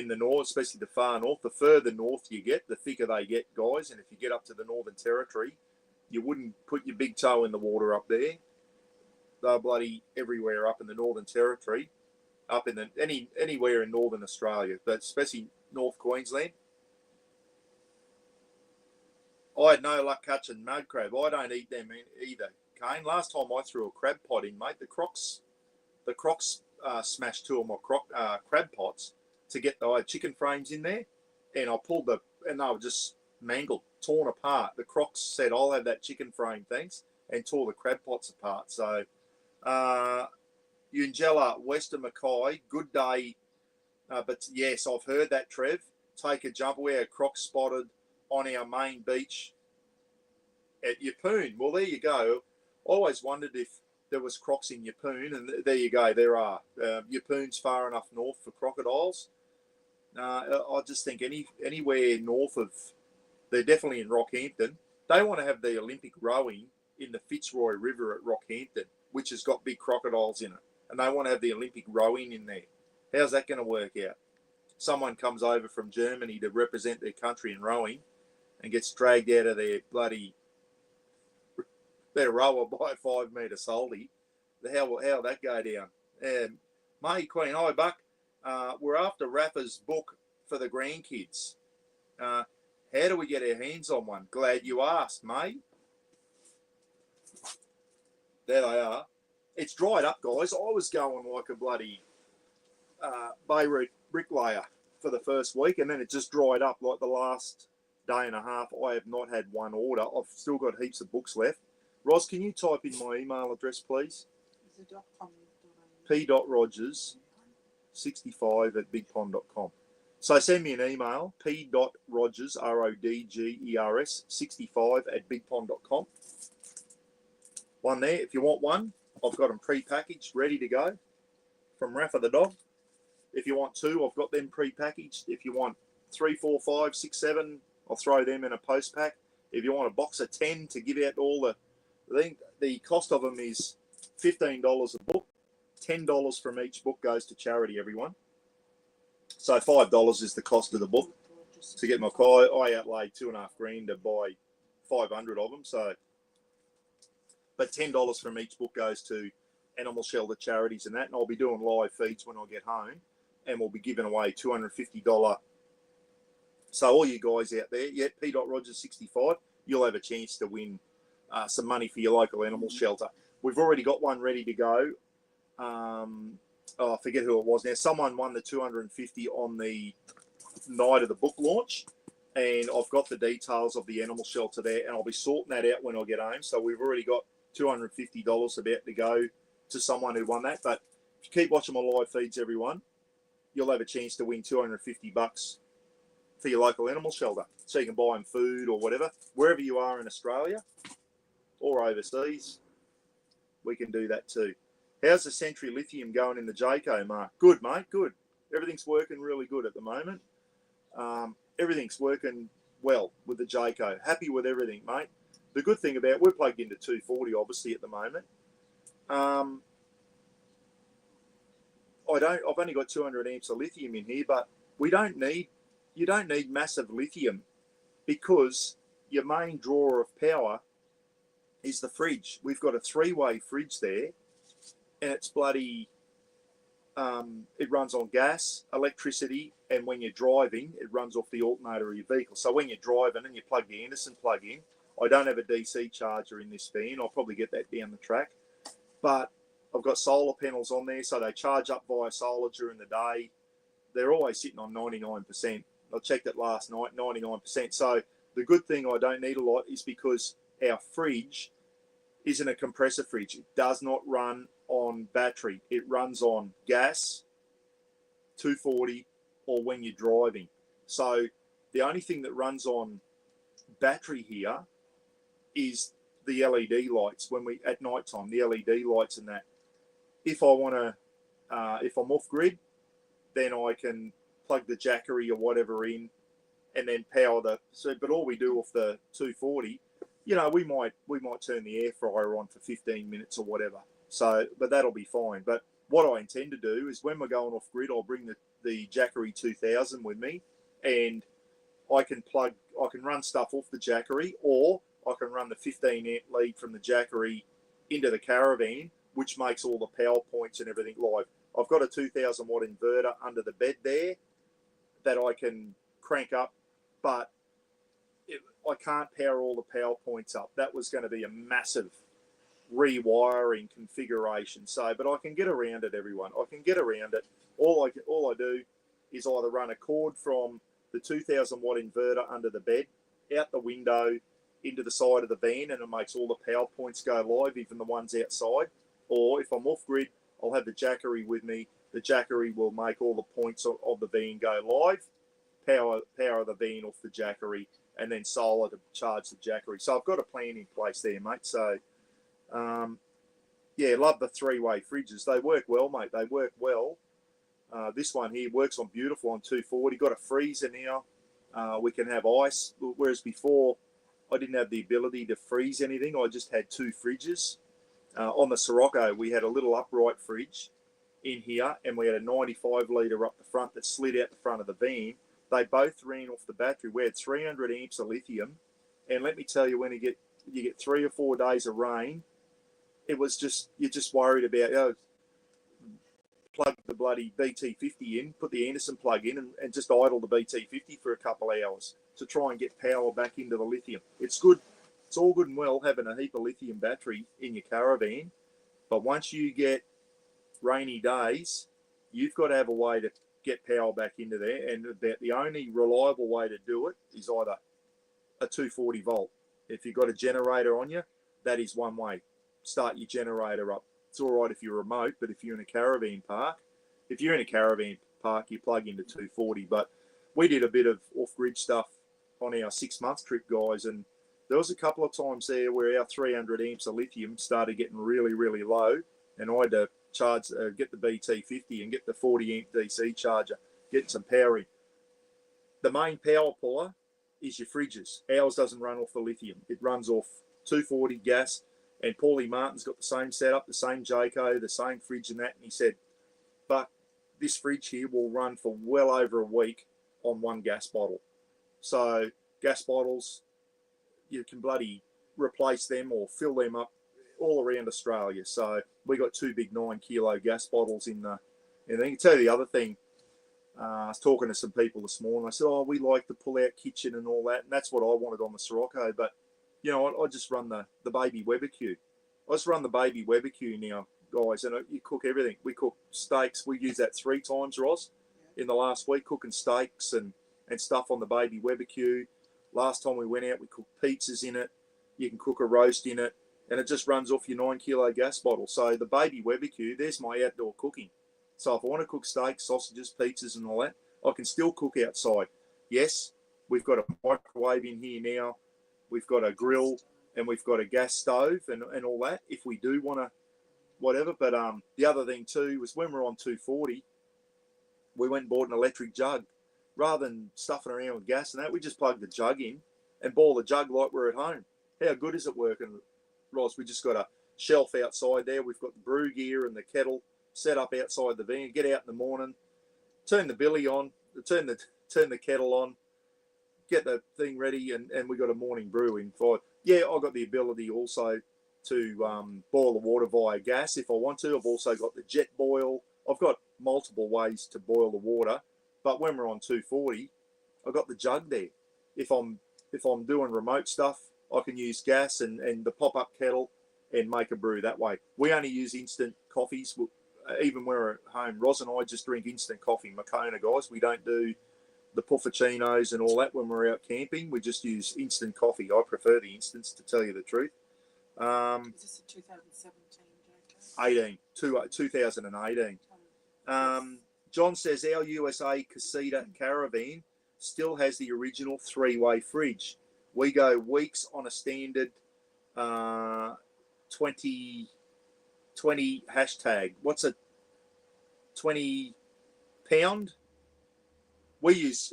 the north, especially the far north, the further north you get, the thicker they get, guys. And if you get up to the Northern Territory, you wouldn't put your big toe in the water up there. They're bloody everywhere up in the Northern Territory, up in anywhere in Northern Australia, but especially North Queensland. I had no luck catching mud crab. I don't eat them either, Kane. Last time I threw a crab pot in, mate, the crocs smashed 2 of my crab pots to get the chicken frames in there, and I pulled and they were just mangled, torn apart. The crocs said, "I'll have that chicken frame, thanks," and tore the crab pots apart. So, Ungella, Western Mackay, good day. But yes, I've heard that, Trev. Take a jump. We had crocs spotted on our main beach at Yeppoon. Well, there you go. I always wondered if there was crocs in Yeppoon, and there you go. There are. Yeppoon's far enough north for crocodiles. I just think anywhere north of, they're definitely in Rockhampton, They want to have the Olympic rowing in the Fitzroy River at Rockhampton, which has got big crocodiles in it. And they want to have the Olympic rowing in there. How's that going to work out? Someone comes over from Germany to represent their country in rowing and gets dragged out of their rower by a 5 metre salty. How'll that go down? May Queen, hi Buck. We're after Rafa's book for the grandkids. How do we get our hands on one? Glad you asked, May. There they are. It's dried up, guys. I was going like a bloody Beirut bricklayer for the first week, and then it just dried up like the last day and a half. I have not had one order. I've still got heaps of books left. Roz, can you type in my email address, please? Is it .com? p.rogers65@bigpond.com. So send me an email, p.rogers, R-O-D-G-E-R-S, 65@bigpond.com. One there. If you want one, I've got them pre-packaged, ready to go from Rafa the dog. If you want two, I've got them pre-packaged. If you want 3, 4, 5, 6, 7, I'll throw them in a post pack. If you want a box of 10 to give out all the cost of them is $15 a book. $10 from each book goes to charity, everyone. So $5 is the cost of the book to get my car. I outlaid $2.5 to buy 500 of them. So, but $10 from each book goes to animal shelter charities and that. And I'll be doing live feeds when I get home, and we'll be giving away $250. So all you guys out there, yeah, p.rogers65, you'll have a chance to win some money for your local animal shelter. We've already got one ready to go. I forget who it was now. Someone won the 250 on the night of the book launch, and I've got the details of the animal shelter there, and I'll be sorting that out when I get home. So we've already got $250 about to go to someone who won that. But if you keep watching my live feeds, everyone, you'll have a chance to win $250 for your local animal shelter. So you can buy them food or whatever, wherever you are in Australia or overseas. We can do that too. How's the Century Lithium going in the Jayco, Mark? Good, mate, good. Everything's working really good at the moment. Everything's working well with the Jayco. Happy with everything, mate. The good thing about, we're plugged into 240, obviously, at the moment. I've only got 200 amps of lithium in here, but you don't need massive lithium, because your main drawer of power is the fridge. We've got a 3-way fridge there, and it's bloody, it runs on gas, electricity, and when you're driving, it runs off the alternator of your vehicle. So when you're driving and you plug the Anderson plug in, I don't have a DC charger in this van. I'll probably get that down the track. But I've got solar panels on there, so they charge up via solar during the day. They're always sitting on 99%. I checked it last night, 99%. So the good thing I don't need a lot is because our fridge isn't a compressor fridge. It does not run on battery. It runs on gas, 240, or when you're driving. So the only thing that runs on battery here is the LED lights when we at night time, the LED lights and that. If I want to, if I'm off grid, then I can plug the Jackery or whatever in, and then power the. So, but all we do off the 240, you know, we might turn the air fryer on for 15 minutes or whatever. So, but that'll be fine. But what I intend to do is when we're going off grid, I'll bring the Jackery 2000 with me, and I can run stuff off the Jackery, or I can run the 15 amp lead from the Jackery into the caravan, which makes all the power points and everything live. I've got a 2000 watt inverter under the bed there that I can crank up, but I can't power all the power points up. That was going to be a massive rewiring configuration. So, but I can get around it, everyone. I can get around it. All I do is either run a cord from the 2000 watt inverter under the bed out the window into the side of the van, and it makes all the power points go live, even the ones outside. Or if I'm off grid, I'll have the Jackery with me. The Jackery will make all the points of the van go live, power the van off the Jackery, and then solar to charge the Jackery. So I've got a plan in place there, mate. So, yeah, love the 3-way fridges. They work well, mate. They work well. This one here works on beautiful on 240. Got a freezer now. We can have ice, whereas before I didn't have the ability to freeze anything. I just had 2 fridges. On the Sirocco, we had a little upright fridge in here, and we had a 95 litre up the front that slid out the front of the van. They both ran off the battery. We had 300 amps of lithium, and let me tell you, when you get 3 or 4 days of rain, it was just, you're just worried about, plug the bloody BT50 in, put the Anderson plug in, and just idle the BT50 for a couple of hours to try and get power back into the lithium. It's good. It's all good and well having a heap of lithium battery in your caravan, but once you get rainy days, you've got to have a way to get power back into there, and about the only reliable way to do it is either a 240 volt. If you've got a generator on you, that is one way. Start your generator up. It's all right if you're remote, but if you're in a caravan park, you plug into 240. But we did a bit of off-grid stuff on our 6-month trip, guys, and there was a couple of times there where our 300 amps of lithium started getting really, really low, and I had to get the BT50 and get the 40 amp DC charger, get some power in. The main power puller is your fridges. Ours doesn't run off the lithium. It runs off 240 gas, and Paulie Martin's got the same setup, the same Jayco, the same fridge and that, and he said, but this fridge here will run for well over a week on one gas bottle. So gas bottles, you can bloody replace them or fill them up all around Australia. So we got 2 big 9-kilo gas bottles in the. And I can tell you the other thing. I was talking to some people this morning. I said, "Oh, we like the pull-out kitchen and all that," and that's what I wanted on the Sirocco. But you know, I just run the baby Weberq. I just run the baby Weberq now, guys, and you cook everything. We cook steaks. We use that 3 times, Roz, in the last week, cooking steaks and stuff on the baby Weberq. Last time we went out, we cooked pizzas in it. You can cook a roast in it, and it just runs off your 9-kilo gas bottle. So the baby Weberq, there's my outdoor cooking. So if I want to cook steaks, sausages, pizzas, and all that, I can still cook outside. Yes, we've got a microwave in here now. We've got a grill, and we've got a gas stove and all that if we do want to whatever. But the other thing too was when we're on 240, we went and bought an electric jug. Rather than stuffing around with gas and that, we just plug the jug in and boil the jug like we're at home. How good is it working, Ross? We just got a shelf outside there. We've got the brew gear and the kettle set up outside the van. Get out in the morning, turn the billy on, turn the kettle on, get the thing ready, and we got a morning brew in 5. Yeah, I've got the ability also to boil the water via gas if I want to. I've also got the jet boil. I've got multiple ways to boil the water. But when we're on 240, I've got the jug there. If I'm doing remote stuff, I can use gas and the pop-up kettle and make a brew that way. We only use instant coffees. Even when we're at home, Roz and I just drink instant coffee, Mackay, guys. We don't do the puffuccinos and all that when we're out camping. We just use instant coffee. I prefer the instants, to tell you the truth. Is this a 2017 Jayco? 2018. John says our USA Casita caravan still has the original 3-way fridge. We go weeks on a standard 20 hashtag. What's a 20 pound? We use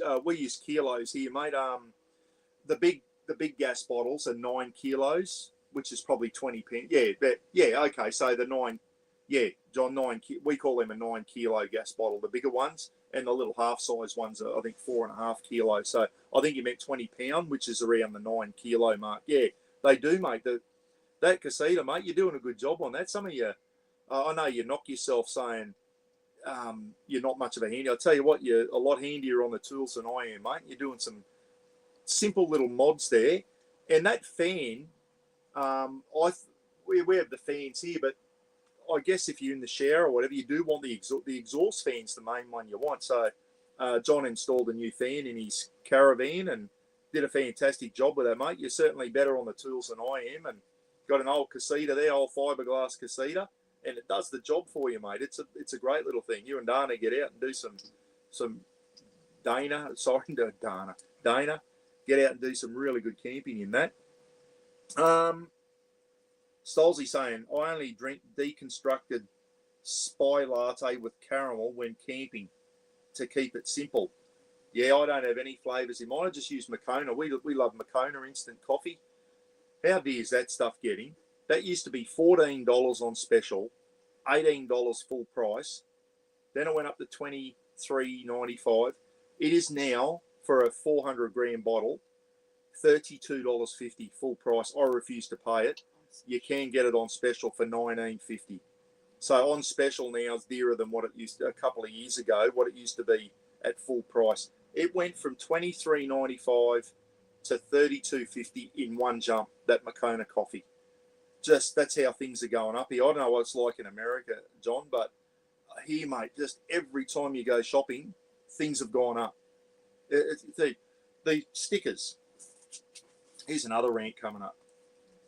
kilos here, mate. The big gas bottles are 9 kilos, which is probably 20 pounds. Yeah. Okay. So the 9. Yeah, John, 9. We call them a 9-kilo gas bottle. The bigger ones, and the little half-size ones are, I think, 4.5 kilos. So I think you meant 20 pound, which is around the 9-kilo mark. Yeah, they do, mate. That Casita, mate, you're doing a good job on that. Some of you, I know you knock yourself saying you're not much of a handy. I'll tell you what, you're a lot handier on the tools than I am, mate. You're doing some simple little mods there, and that fan. We have the fans here, but I guess if you're in the shower or whatever, you do want the exhaust fan's the main one you want. So John installed a new fan in his caravan and did a fantastic job with that, mate. You're certainly better on the tools than I am, and got an old Casita there, old fiberglass Casita, and it does the job for you, mate. It's a great little thing. You and Dana get out and do some Dana, get out and do some really good camping in that. Stolzy saying, I only drink deconstructed spy latte with caramel when camping to keep it simple. Yeah, I don't have any flavours in mine. I just use Moccona. We love Moccona instant coffee. How dear is that stuff getting? That used to be $14 on special, $18 full price. Then it went up to $23.95. It is now, for a 400 gram bottle, $32.50 full price. I refuse to pay it. You can get it on special for $19.50. So on special now is dearer than what it used to, a couple of years ago, what it used to be at full price. It went from $23.95 to $32.50 in one jump, that Mackay coffee. Just, that's how things are going up here. I don't know what it's like in America, John, but here, mate, just every time you go shopping, things have gone up. The stickers. Here's another rant coming up.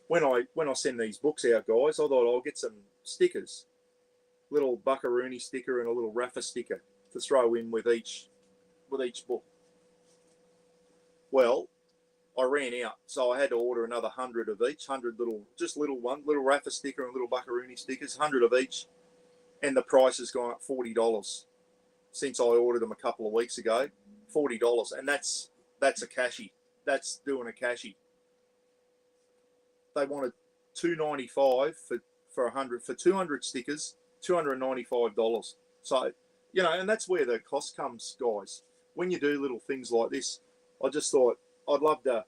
When I send these books out, guys, I thought I'll get some stickers. Little buckaroonie sticker and a little Rafa sticker to throw in with each book. Well, I ran out, so I had to order another 100 of each, 100 little Rafa sticker and little buckaroonie stickers, 100 of each, and the price has gone up $40 since I ordered them a couple of weeks ago. $40, and that's a cashy. That's doing a cashy. They wanted $2.95 for 100 for 200 stickers. $295. So, and that's where the cost comes, guys. When you do little things like this, I just thought I'd love to,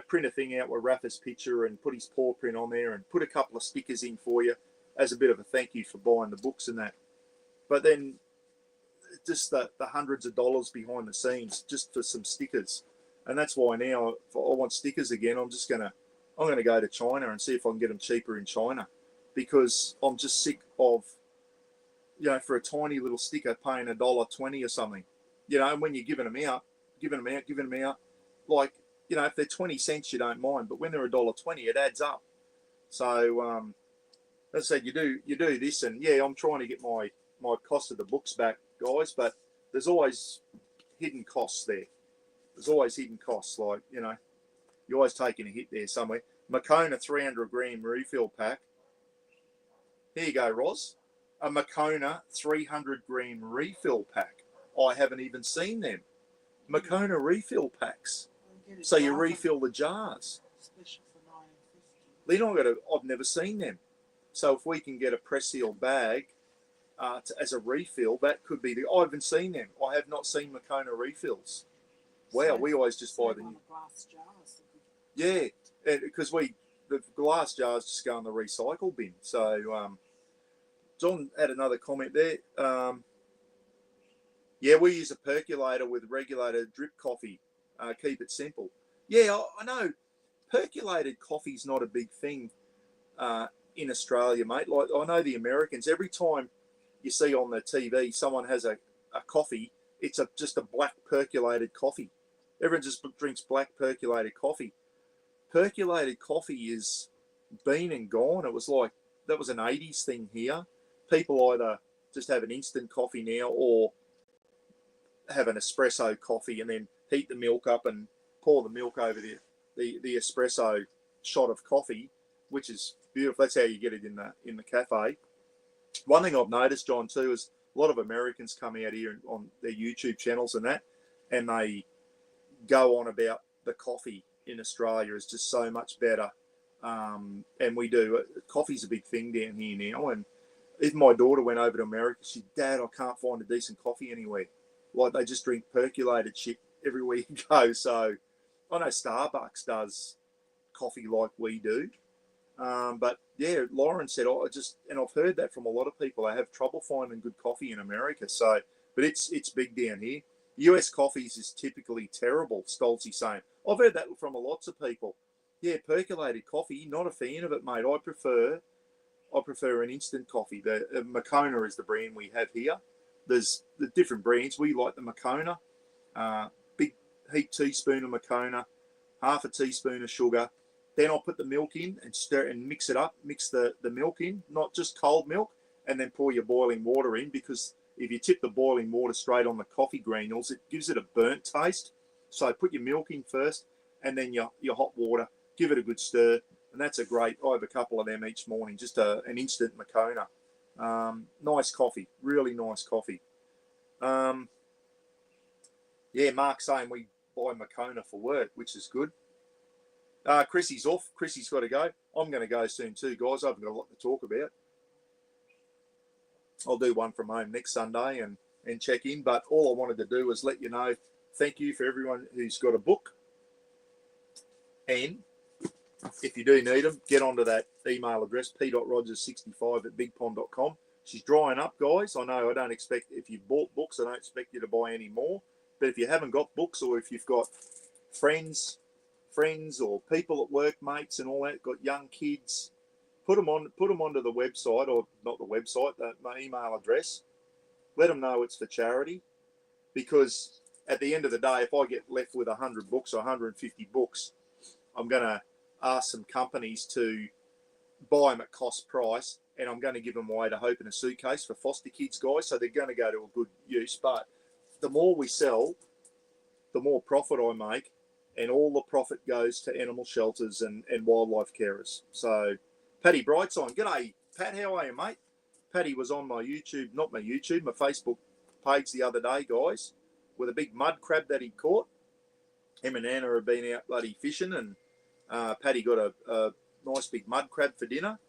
print a thing out with Rafa's picture and put his paw print on there and put a couple of stickers in for you as a bit of a thank you for buying the books and that. But then just the hundreds of dollars behind the scenes just for some stickers. And that's why now, if I want stickers again, I'm going to go to China and see if I can get them cheaper in China. Because I'm just sick of, for a tiny little sticker paying $1.20 or something. And when you're giving them out, like, if they're 20 cents, you don't mind, but when they're $1.20, it adds up. So, as I said, you do this, and yeah, I'm trying to get my cost of the books back, guys, but there's always hidden costs there. There's always hidden costs, like, you're always taking a hit there somewhere. Mackay 300 gram refill pack. Here you go, Roz. A Mackay 300 gram refill pack. I haven't even seen them. Mackay refill packs. So you refill the jars. Special for $9.50. I've never seen them. So if we can get a press seal bag as a refill, that could be I haven't seen them. I have not seen Mackay refills. Wow, we always just buy the glass jars. Yeah, because the glass jars just go in the recycle bin. So John had another comment there. Yeah, we use a percolator with regulated drip coffee. Keep it simple. Yeah, I know. Percolated coffee's not a big thing in Australia, mate. Like, I know the Americans, every time you see on the TV someone has a coffee, it's just a black percolated coffee. Everyone just drinks black percolated coffee. Percolated coffee is been and gone. It was like, that was an 80s thing here. People either just have an instant coffee now or have an espresso coffee and then heat the milk up and pour the milk over the espresso shot of coffee, which is beautiful. That's how you get it in the cafe. One thing I've noticed, John, too, is a lot of Americans come out here on their YouTube channels and that, and they go on about the coffee in Australia is just so much better. And we do. Coffee's a big thing down here now. And even my daughter went over to America. She said, Dad, I can't find a decent coffee anywhere. Like, they just drink percolated shit everywhere you go. So I know Starbucks does coffee like we do. But yeah, Lauren said, and I've heard that from a lot of people. They have trouble finding good coffee in America. So, but it's big down here. US coffees is typically terrible, Stoltzy saying. I've heard that from lots of people. Yeah, percolated coffee, not a fan of it, mate. I prefer an instant coffee. The Mackay is the brand we have here. There's the different brands. We like the Mackay. Big heat teaspoon of Mackay, half a teaspoon of sugar. Then I'll put the milk in and stir and mix it up. Mix the milk in, not just cold milk, and then pour your boiling water in, because if you tip the boiling water straight on the coffee granules, it gives it a burnt taste. So put your milk in first and then your hot water. Give it a good stir. And that's I have a couple of them each morning, just an instant Mackay. Nice coffee, really nice coffee. Yeah, Mark's saying we buy Mackay for work, which is good. Chrissy's off. Chrissy's got to go. I'm going to go soon too, guys. I've got a lot to talk about. I'll do one from home next Sunday and check in. But all I wanted to do was let you know, thank you for everyone who's got a book. And if you do need them, get onto that email address, p.rogers65@bigpond.com. She's drying up, guys. I know I don't expect, if you've bought books, I don't expect you to buy any more. But if you haven't got books, or if you've got friends or people at work, mates and all that, got young kids, put them onto the website, or not the website, my email address. Let them know it's for charity, because at the end of the day, if I get left with 100 books or 150 books, I'm going to ask some companies to buy them at cost price, and I'm going to give them away to Hope in a Suitcase for foster kids, guys, so they're going to go to a good use. But the more we sell, the more profit I make, and all the profit goes to animal shelters and wildlife carers. So, Paddy Brightside, g'day, Pat, how are you, mate? Paddy was on my Facebook page the other day, guys, with a big mud crab that he caught. Him and Anna have been out bloody fishing, and Paddy got a nice big mud crab for dinner.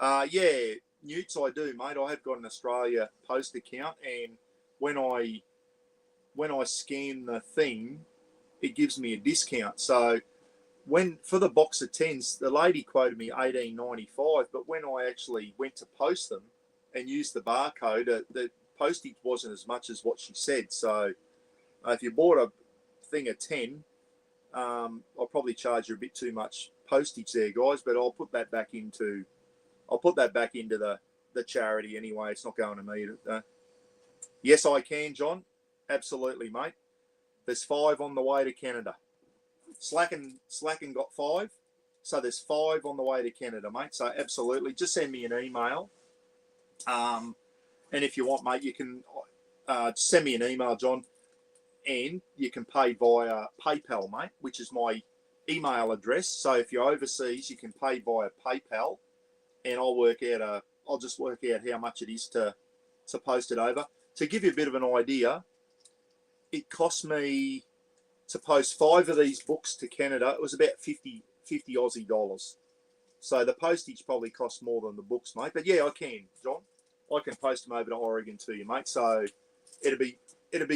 Yeah, Newts, I do, mate. I have got an Australia Post account, and when I scan the thing, it gives me a discount. So for the box of 10s, the lady quoted me $18.95, but when I actually went to post them and used the barcode, the postage wasn't as much as what she said. So if you bought a thing of 10, I'll probably charge you a bit too much postage there, guys, but I'll put that back into the charity anyway. It's not going to me. Yes, I can, John. Absolutely, mate. There's 5 on the way to Canada. Slacken got 5, so there's 5 on the way to Canada, mate. So absolutely, just send me an email. And if you want, mate, you can send me an email, John, and you can pay via PayPal, mate, which is my email address. So if you're overseas, you can pay via PayPal, and I'll just work out how much it is to post it over. To give you a bit of an idea, it cost me to post 5 of these books to Canada. It was about 50 Aussie dollars. So the postage probably costs more than the books, mate. But yeah, I can, John. I can post them over to Oregon to you, mate. So it'd be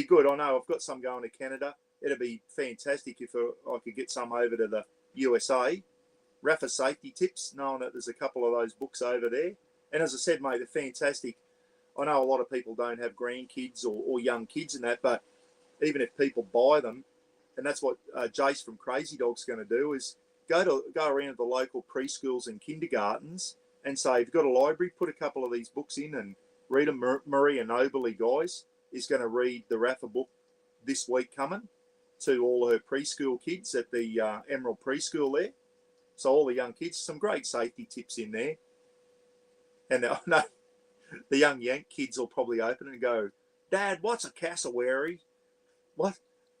good. I know I've got some going to Canada. It'd be fantastic if I could get some over to the USA. Rafa Safety Tips, knowing that there's a couple of those books over there. And as I said, mate, they're fantastic. I know a lot of people don't have grandkids or young kids and that, but even if people buy them, and that's what Jace from Crazy Dog's going to do, is go around to the local preschools and kindergartens and say, if you've got a library, put a couple of these books in and read them. Maria Nobley, guys, is going to read the Rafa book this week coming to all her preschool kids at the Emerald Preschool there. So all the young kids, some great safety tips in there. And I know the young Yank kids will probably open it and go, Dad, what's a cassowary? What?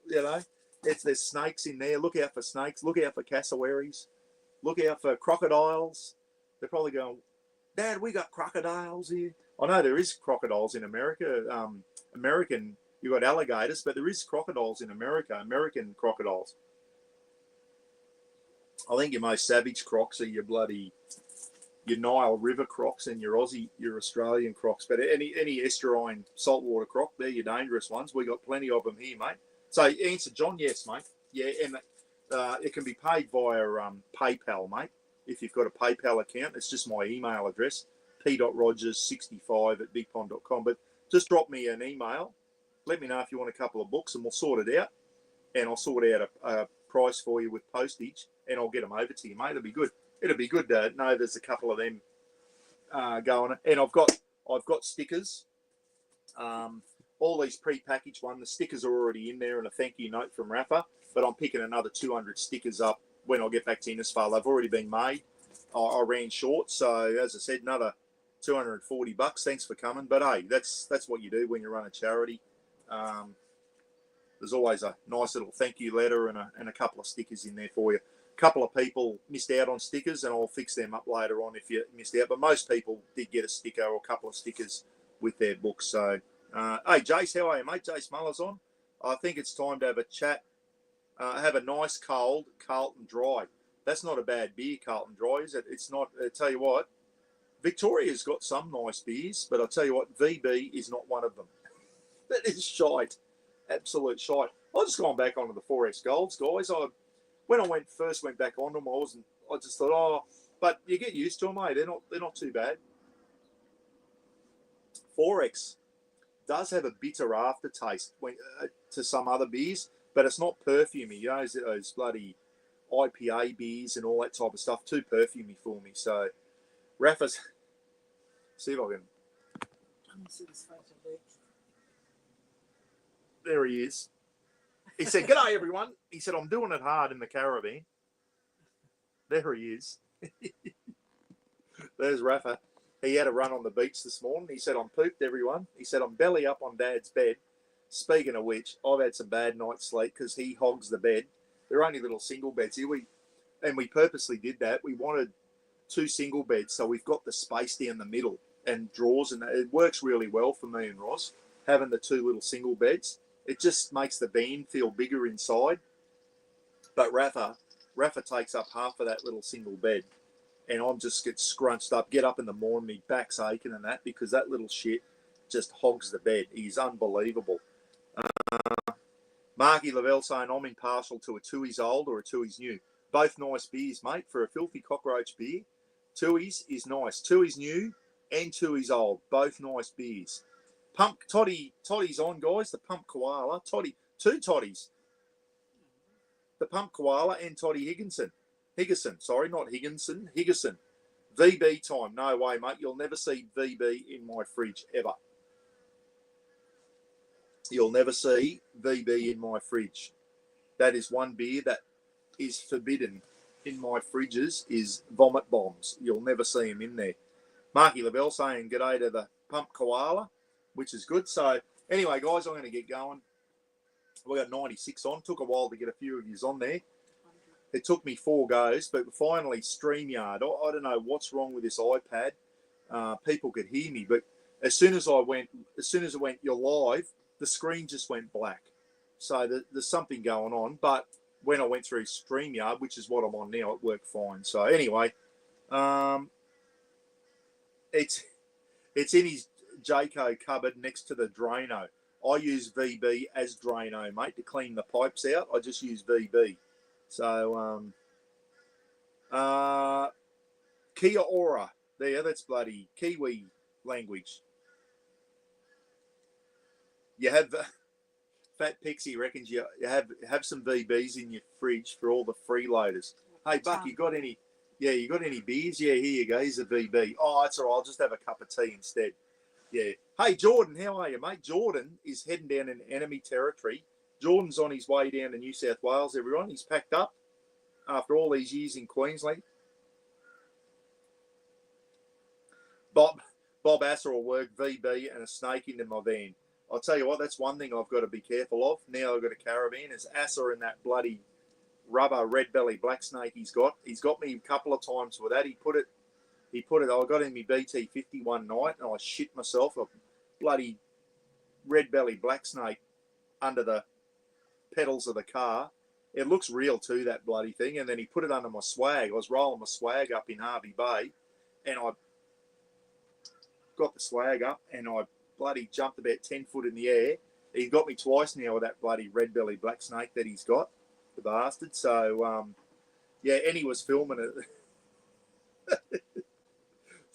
You know, there's snakes in there. Look out for snakes. Look out for cassowaries. Look out for crocodiles. They're probably going, Dad, we got crocodiles here. I know there is crocodiles in America. You got alligators, but there is crocodiles in America. American crocodiles. I think your most savage crocs are your Nile River crocs and your Australian crocs. But any estuarine saltwater croc, they're your dangerous ones. We got plenty of them here, mate. So answer, John, yes, mate. Yeah, and it can be paid via PayPal, mate. If you've got a PayPal account, it's just my email address, p.rogers65@bigpond.com. But just drop me an email. Let me know if you want a couple of books, and we'll sort it out. And I'll sort out a price for you with postage, and I'll get them over to you, mate. It'll be good. It'll be good to know there's a couple of them going. And I've got stickers. All these pre-packaged ones. The stickers are already in there, and a thank you note from Rafa. But I'm picking another 200 stickers up when I get back to Innisfail. They've already been made. I ran short, so as I said, another $240. Thanks for coming. But hey, that's what you do when you run a charity. There's always a nice little thank you letter and a couple of stickers in there for you. A couple of people missed out on stickers, and I'll fix them up later on if you missed out. But most people did get a sticker or a couple of stickers with their books. So, hey, Jace, how are you, mate? Jace Muller's on. I think it's time to have a chat Have a nice cold Carlton Dry. That's not a bad beer, Carlton Dry, is it? It's not. I tell you what, Victoria's got some nice beers, but I tell you what, VB is not one of them. That is shite, absolute shite. I just gone back onto the 4X Golds, guys. When I first went back onto them, I just thought, oh, but you get used to them, mate. They're not too bad. 4X does have a bitter aftertaste to some other beers, but it's not perfumey. You know, those bloody IPA beers and all that type of stuff. Too perfumey for me. So, Rafa's. See if I can. There he is. He said, "G'day, everyone." He said, "I'm doing it hard in the caravan." There he is. There's Rafa. He had a run on the beach this morning. He said, "I'm pooped, everyone." He said, "I'm belly up on Dad's bed." Speaking of which, I've had some bad night's sleep because he hogs the bed. They're only little single beds here. We purposely did that. We wanted 2 single beds, so we've got the space down the middle and drawers, and it works really well for me and Ross, having the 2 little single beds. It just makes the van feel bigger inside. But Rafa takes up half of that little single bed, and I'm just get scrunched up, get up in the morning, my back's aching and that, because that little shit just hogs the bed. He's unbelievable. Marky Lavelle saying, "I'm impartial to a Tooheys Old or a Tooheys New. Both nice beers, mate. For a filthy cockroach beer, Tooheys is nice. Tooheys New and Tooheys Old, both nice beers." Toddy's on, guys. The Pump Koala. 2 Toddies. The Pump Koala and Toddy Higginson. Sorry, not Higginson. Higginson. VB time. No way, mate. You'll never see VB in my fridge, ever. You'll never see VB in my fridge. That is one beer that is forbidden in my fridges, is vomit bombs. You'll never see them in there. Marky Lavelle saying, "G'day to the Pump Koala," which is good. So anyway, guys, I'm going to get going. We got 96 on. Took a while to get a few of yous on there. It took me 4 goes, but finally StreamYard. I don't know what's wrong with this iPad. People could hear me, but as soon as it went, "You're live," the screen just went black. So there's something going on. But when I went through StreamYard, which is what I'm on now, it worked fine. So anyway, it's in his Jayco cupboard next to the Drano. I use VB as Drano, mate, to clean the pipes out. I just use VB. So, Kia ora. There, that's bloody Kiwi language. You have Fat Pixie reckons you have some VBs in your fridge for all the freeloaders. Hey, Buck, you got any? Yeah, you got any beers? Yeah, here you go. Here's a VB. Oh, that's all right. I'll just have a cup of tea instead. Yeah. Hey, Jordan, how are you, mate? Jordan is heading down in enemy territory. Jordan's on his way down to New South Wales, everyone. He's packed up after all these years in Queensland. Bob Asser will work VB and a snake into my van. I'll tell you what, that's one thing I've got to be careful of. Now I've got a caravan. Is Asser in that bloody rubber red belly black snake he's got. He's got me a couple of times with that. He put it, I got in my BT50 one night and I shit myself. A bloody red belly black snake under the pedals of the car. It looks real too, that bloody thing. And then he put it under my swag. I was rolling my swag up in Harvey Bay and I got the swag up and I bloody jumped about 10 foot in the air. He got me twice now with that bloody red belly black snake that he's got, the bastard. So, yeah, and he was filming it.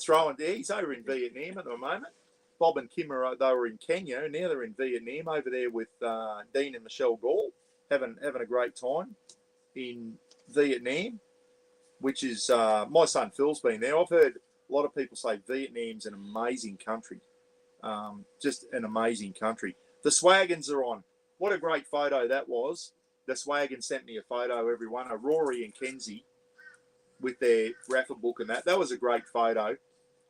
Throwing there. He's over in Vietnam at the moment. Bob and Kim they were in Kenya, and now they're in Vietnam over there with Dean and Michelle Gall, having a great time in Vietnam, which is my son Phil's been there. I've heard a lot of people say Vietnam's an amazing country, just an amazing country. The Swagons are on. What a great photo that was. The Swagons sent me a photo, everyone, of Rory and Kenzie with their raffle book and that. That was a great photo.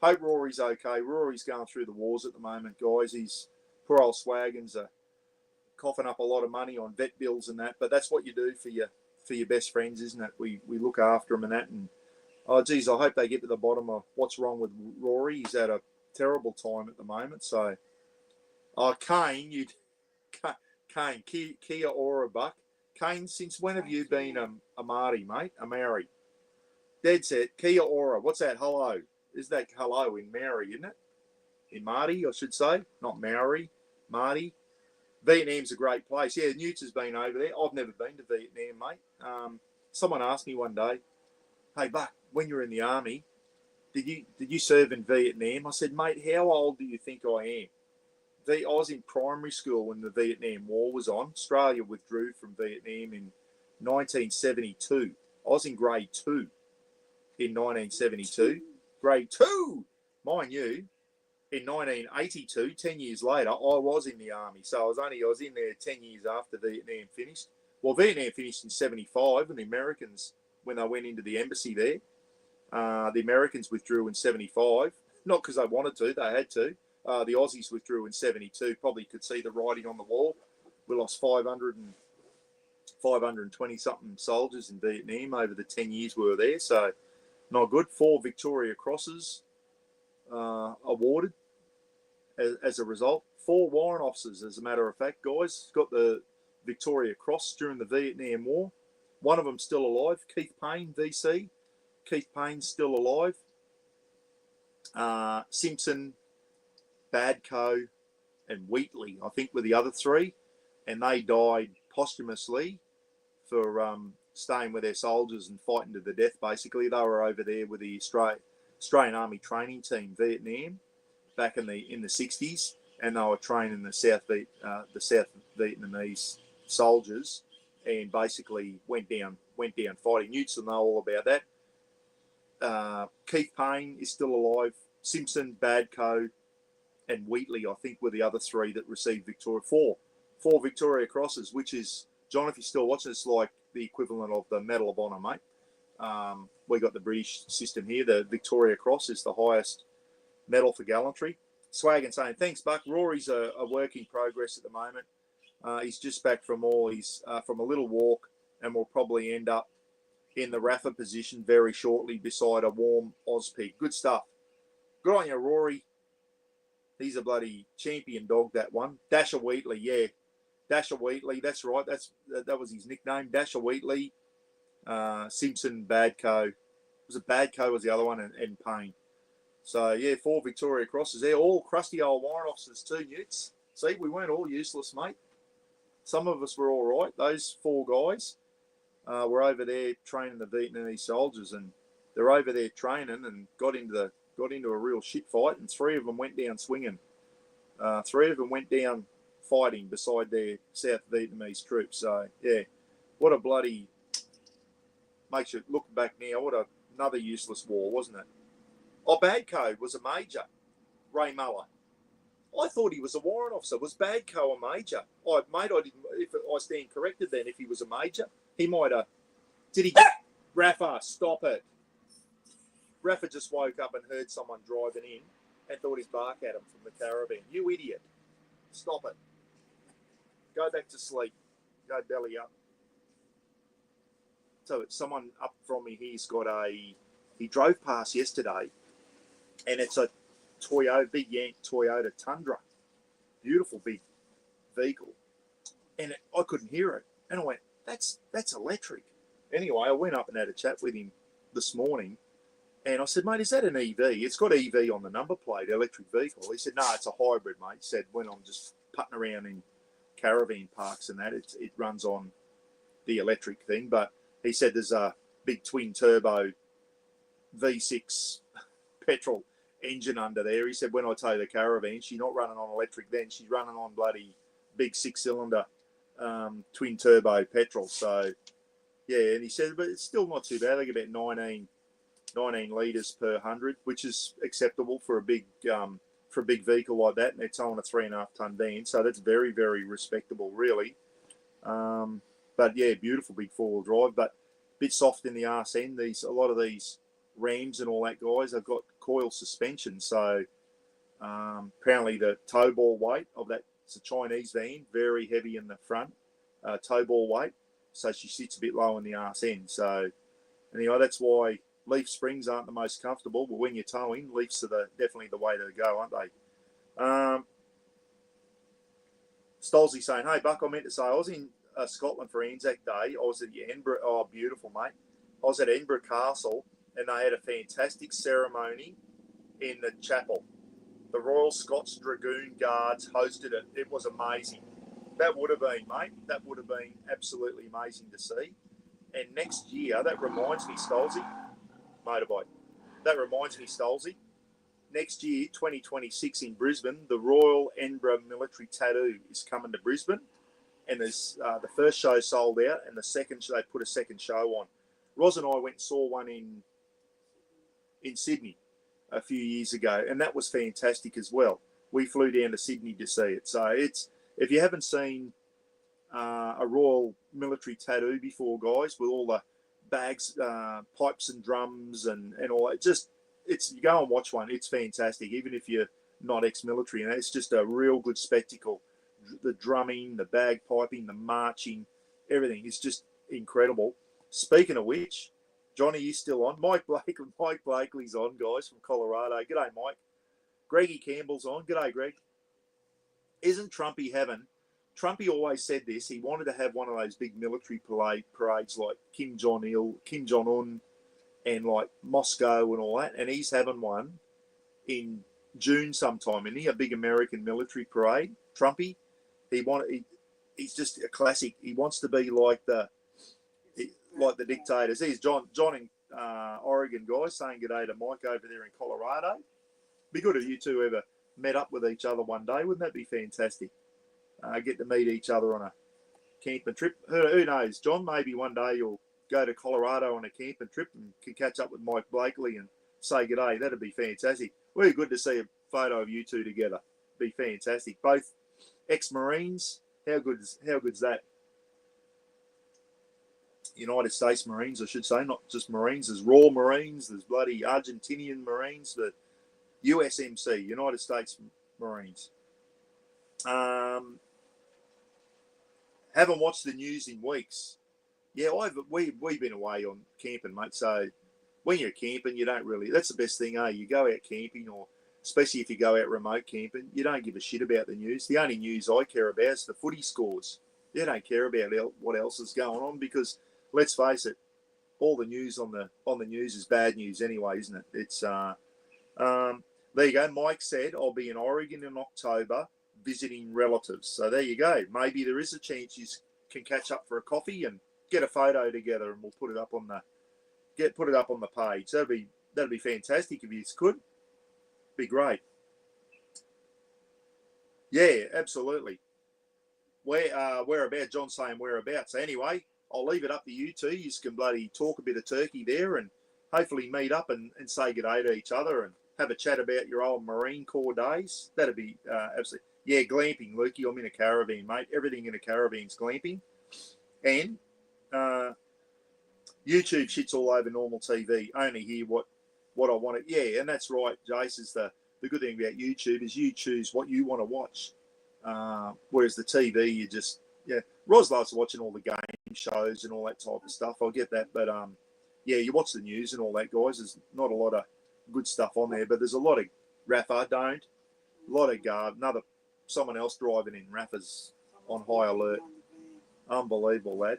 Hope Rory's okay. Rory's going through the wars at the moment, guys. He's poor old Swagons are coughing up a lot of money on vet bills and that. But that's what you do for your best friends, isn't it? We look after them and that. And oh, geez, I hope they get to the bottom of what's wrong with Rory. He's had a terrible time at the moment. So, Kane, Kia ora, Buck. Kane, since when have you been a Māori, mate? A Maori? Dead set. Kia ora. What's that? Hello. Is that hello in Maori, isn't it? In Māori, I should say. Not Maori. Māori. Vietnam's a great place. Yeah, Newts has been over there. I've never been to Vietnam, mate. Someone asked me one day, hey, Buck, when you were in the army, did you serve in Vietnam? I said, mate, how old do you think I am? I was in primary school when the Vietnam War was on. Australia withdrew from Vietnam in 1972. I was in grade 2 in 1972. Grade 2, mind you, in 1982, 10 years later, I was in the army. So I was in there 10 years after Vietnam finished. Well, Vietnam finished in 75, and the Americans, when they went into the embassy there, the Americans withdrew in 75. Not because they wanted to, they had to. The Aussies withdrew in 72. Probably could see the writing on the wall. We lost 520-something soldiers in Vietnam over the 10 years we were there. So not good. 4 Victoria Crosses awarded as a result. 4 warrant officers, as a matter of fact, guys, got the Victoria Cross during the Vietnam War. One of them still alive, Keith Payne, VC. Keith Payne's still alive. Simpson, Badco, and Wheatley, I think, were the other 3. And they died posthumously for staying with their soldiers and fighting to the death, basically. They were over there with the Australian Army training team, Vietnam, back in the 60s, and they were training the South Vietnamese soldiers, and basically went down fighting. Newts will know all about that. Keith Payne is still alive. Simpson, Badco, and Wheatley, I think, were the other 3 that received four Victoria Crosses, which is, John, if you're still watching, it's like the equivalent of the Medal of Honor, mate. We got the British system here. The Victoria Cross is the highest medal for gallantry. Swaggin saying, thanks, Buck. Rory's a work in progress at the moment. He's just back from from a little walk, and will probably end up in the Rafa position very shortly beside a warm Auspig. Good stuff. Good on you, Rory. He's a bloody champion dog, that one. Dasher Wheatley, yeah. Dasher Wheatley, that's right. That was his nickname, Dasher Wheatley. Simpson, Badco. Was it Badco was the other one, and Payne. So, yeah, 4 Victoria Crosses there. All crusty old warrant officers too, Newts. See, we weren't all useless, mate. Some of us were all right. Those 4 guys were over there training the Vietnamese soldiers, and they're over there training and got into a real shit fight, and 3 of them went down swinging. 3 of them went down fighting beside their South Vietnamese troops. So, yeah, what a bloody... Makes you look back now, what another useless war, wasn't it? Oh, Badco was a major, Ray Muller. I thought he was a warrant officer. Was Badco a major? Oh, mate, I didn't. If I stand corrected, then if he was a major, he might have. Did he? Rafa, stop it. Rafa just woke up and heard someone driving in and thought he'd bark at him from the caravan. You idiot! Stop it. Go back to sleep. Go belly up. So someone up from me here's got he drove past yesterday, and it's a Toyota, big Yank Toyota Tundra. Beautiful big vehicle. And I couldn't hear it. And I went, that's electric. Anyway, I went up and had a chat with him this morning, and I said, mate, is that an EV? It's got EV on the number plate, electric vehicle. He said, no, it's a hybrid, mate. He said, when I'm just putting around in caravan parks and that, it runs on the electric thing. But he said there's a big twin turbo V6 petrol engine under there. He said, when I tow the caravan, she's not running on electric then. She's running on bloody big 6-cylinder twin turbo petrol. So, yeah, and he said, but it's still not too bad. They get about 19 litres per 100, which is acceptable for a big vehicle like that. And they're towing a 3.5 ton van. So that's very, very respectable, really. But yeah, beautiful big 4-wheel drive, but a bit soft in the arse end. A lot of these Rams and all that, guys, have got coil suspension. So apparently the tow ball weight of that, it's a Chinese van, very heavy in the front, tow ball weight. So she sits a bit low in the arse end. So anyway, that's why leaf springs aren't the most comfortable, but when you're towing, leafs are definitely the way to go, aren't they? Stolzy saying, hey, Buck, I meant to say, I was in Scotland for Anzac Day. I was at Edinburgh. Oh, beautiful, mate. I was at Edinburgh Castle, and they had a fantastic ceremony in the chapel. The Royal Scots Dragoon Guards hosted it. It was amazing. That would have been, mate. That would have been absolutely amazing to see. And next year, that reminds me, Stolzy, motorbike. That reminds me, Stolzy. Next year, 2026 in Brisbane, the Royal Edinburgh Military Tattoo is coming to Brisbane. And there's the first show sold out, and the second they put a second show on. Roz and I went and saw one in Sydney a few years ago, and that was fantastic as well. We flew down to Sydney to see it. So it's, if you haven't seen a Royal Military Tattoo before, guys, with all the bags, pipes and drums and all that, you go and watch one. It's fantastic, even if you're not ex-military. And it's just a real good spectacle. The drumming, the bagpiping, the marching, everything is just incredible. Speaking of which, Johnny is still on. Mike Blakely's on, guys, from Colorado. G'day, Mike. Greggy Campbell's on. G'day, Greg. Isn't Trumpy having... Trumpy always said this. He wanted to have one of those big military parades like Kim Jong-un and like Moscow and all that. And he's having one in June sometime, isn't he? A big American military parade. Trumpy. He's just a classic. He wants to be like the dictators. Here's John in Oregon, guys, saying good day to Mike over there in Colorado. Be good if you two ever met up with each other one day. Wouldn't that be fantastic? Get to meet each other on a camping trip. Who knows, John? Maybe one day you'll go to Colorado on a camping trip and can catch up with Mike Blakely and say good day. That'd be fantastic. Really good to see a photo of you two together. Be fantastic. Both ex-Marines. How good's that? United States Marines, I should say, not just Marines. There's Royal Marines, there's bloody Argentinian Marines, the USMC, United States Marines. Haven't watched the news in weeks. Yeah, we've been away on camping, mate. So when you're camping, you don't really. That's the best thing, eh? You go out camping, or especially if you go out remote camping, you don't give a shit about the news. The only news I care about is the footy scores. You don't care about what else is going on, because let's face it, all the news on the news is bad news anyway, isn't it? It's there you go. Mike said I'll be in Oregon in October visiting relatives. So there you go. Maybe there is a chance you can catch up for a coffee and get a photo together, and we'll put it up on the page. That'd be fantastic if you could. Be great. Yeah, absolutely. Whereabouts? John's saying whereabouts. So anyway, I'll leave it up to you two. You can bloody talk a bit of turkey there, and hopefully meet up and say good day to each other and have a chat about your old Marine Corps days. That'd be absolutely. Yeah, glamping, Lukey. I'm in a caravan, mate. Everything in a caravan's glamping. And YouTube shits all over normal TV. Only hear what I want to. Yeah, and that's right, Jace. Is the good thing about YouTube is you choose what you want to watch. Whereas the TV, you just, yeah. Ros loves watching all the game shows and all that type of stuff. I get that. But, yeah, you watch the news and all that, guys. There's not a lot of good stuff on there, but there's a lot of Rafa don't. A lot of someone else driving in Rafa's on high alert. Unbelievable, lad.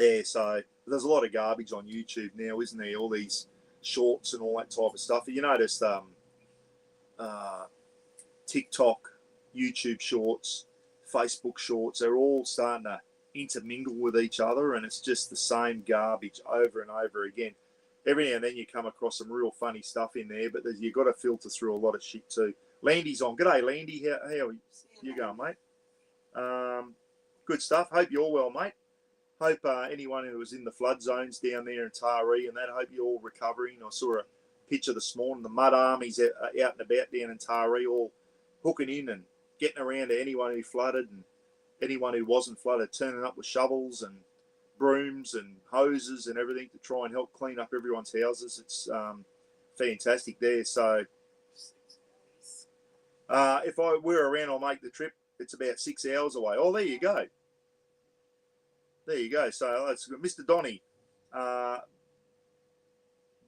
Yeah, so there's a lot of garbage on YouTube now, isn't there? All these shorts and all that type of stuff. You noticed TikTok, YouTube shorts, Facebook shorts, they're all starting to intermingle with each other, and it's just the same garbage over and over again. Every now and then you come across some real funny stuff in there, but you've got to filter through a lot of shit too. Landy's on. G'day, Landy. How are you going, mate? Good stuff. Hope you're well, mate. Hope anyone who was in the flood zones down there in Taree and that, I hope you're all recovering. I saw a picture this morning. The mud armies out and about down in Taree, all hooking in and getting around to anyone who flooded and anyone who wasn't flooded, turning up with shovels and brooms and hoses and everything to try and help clean up everyone's houses. It's fantastic there. So if I were around, I'll make the trip. It's about 6 hours away. Oh, there you go. There you go. So that's good. Mr. Donny. Bye,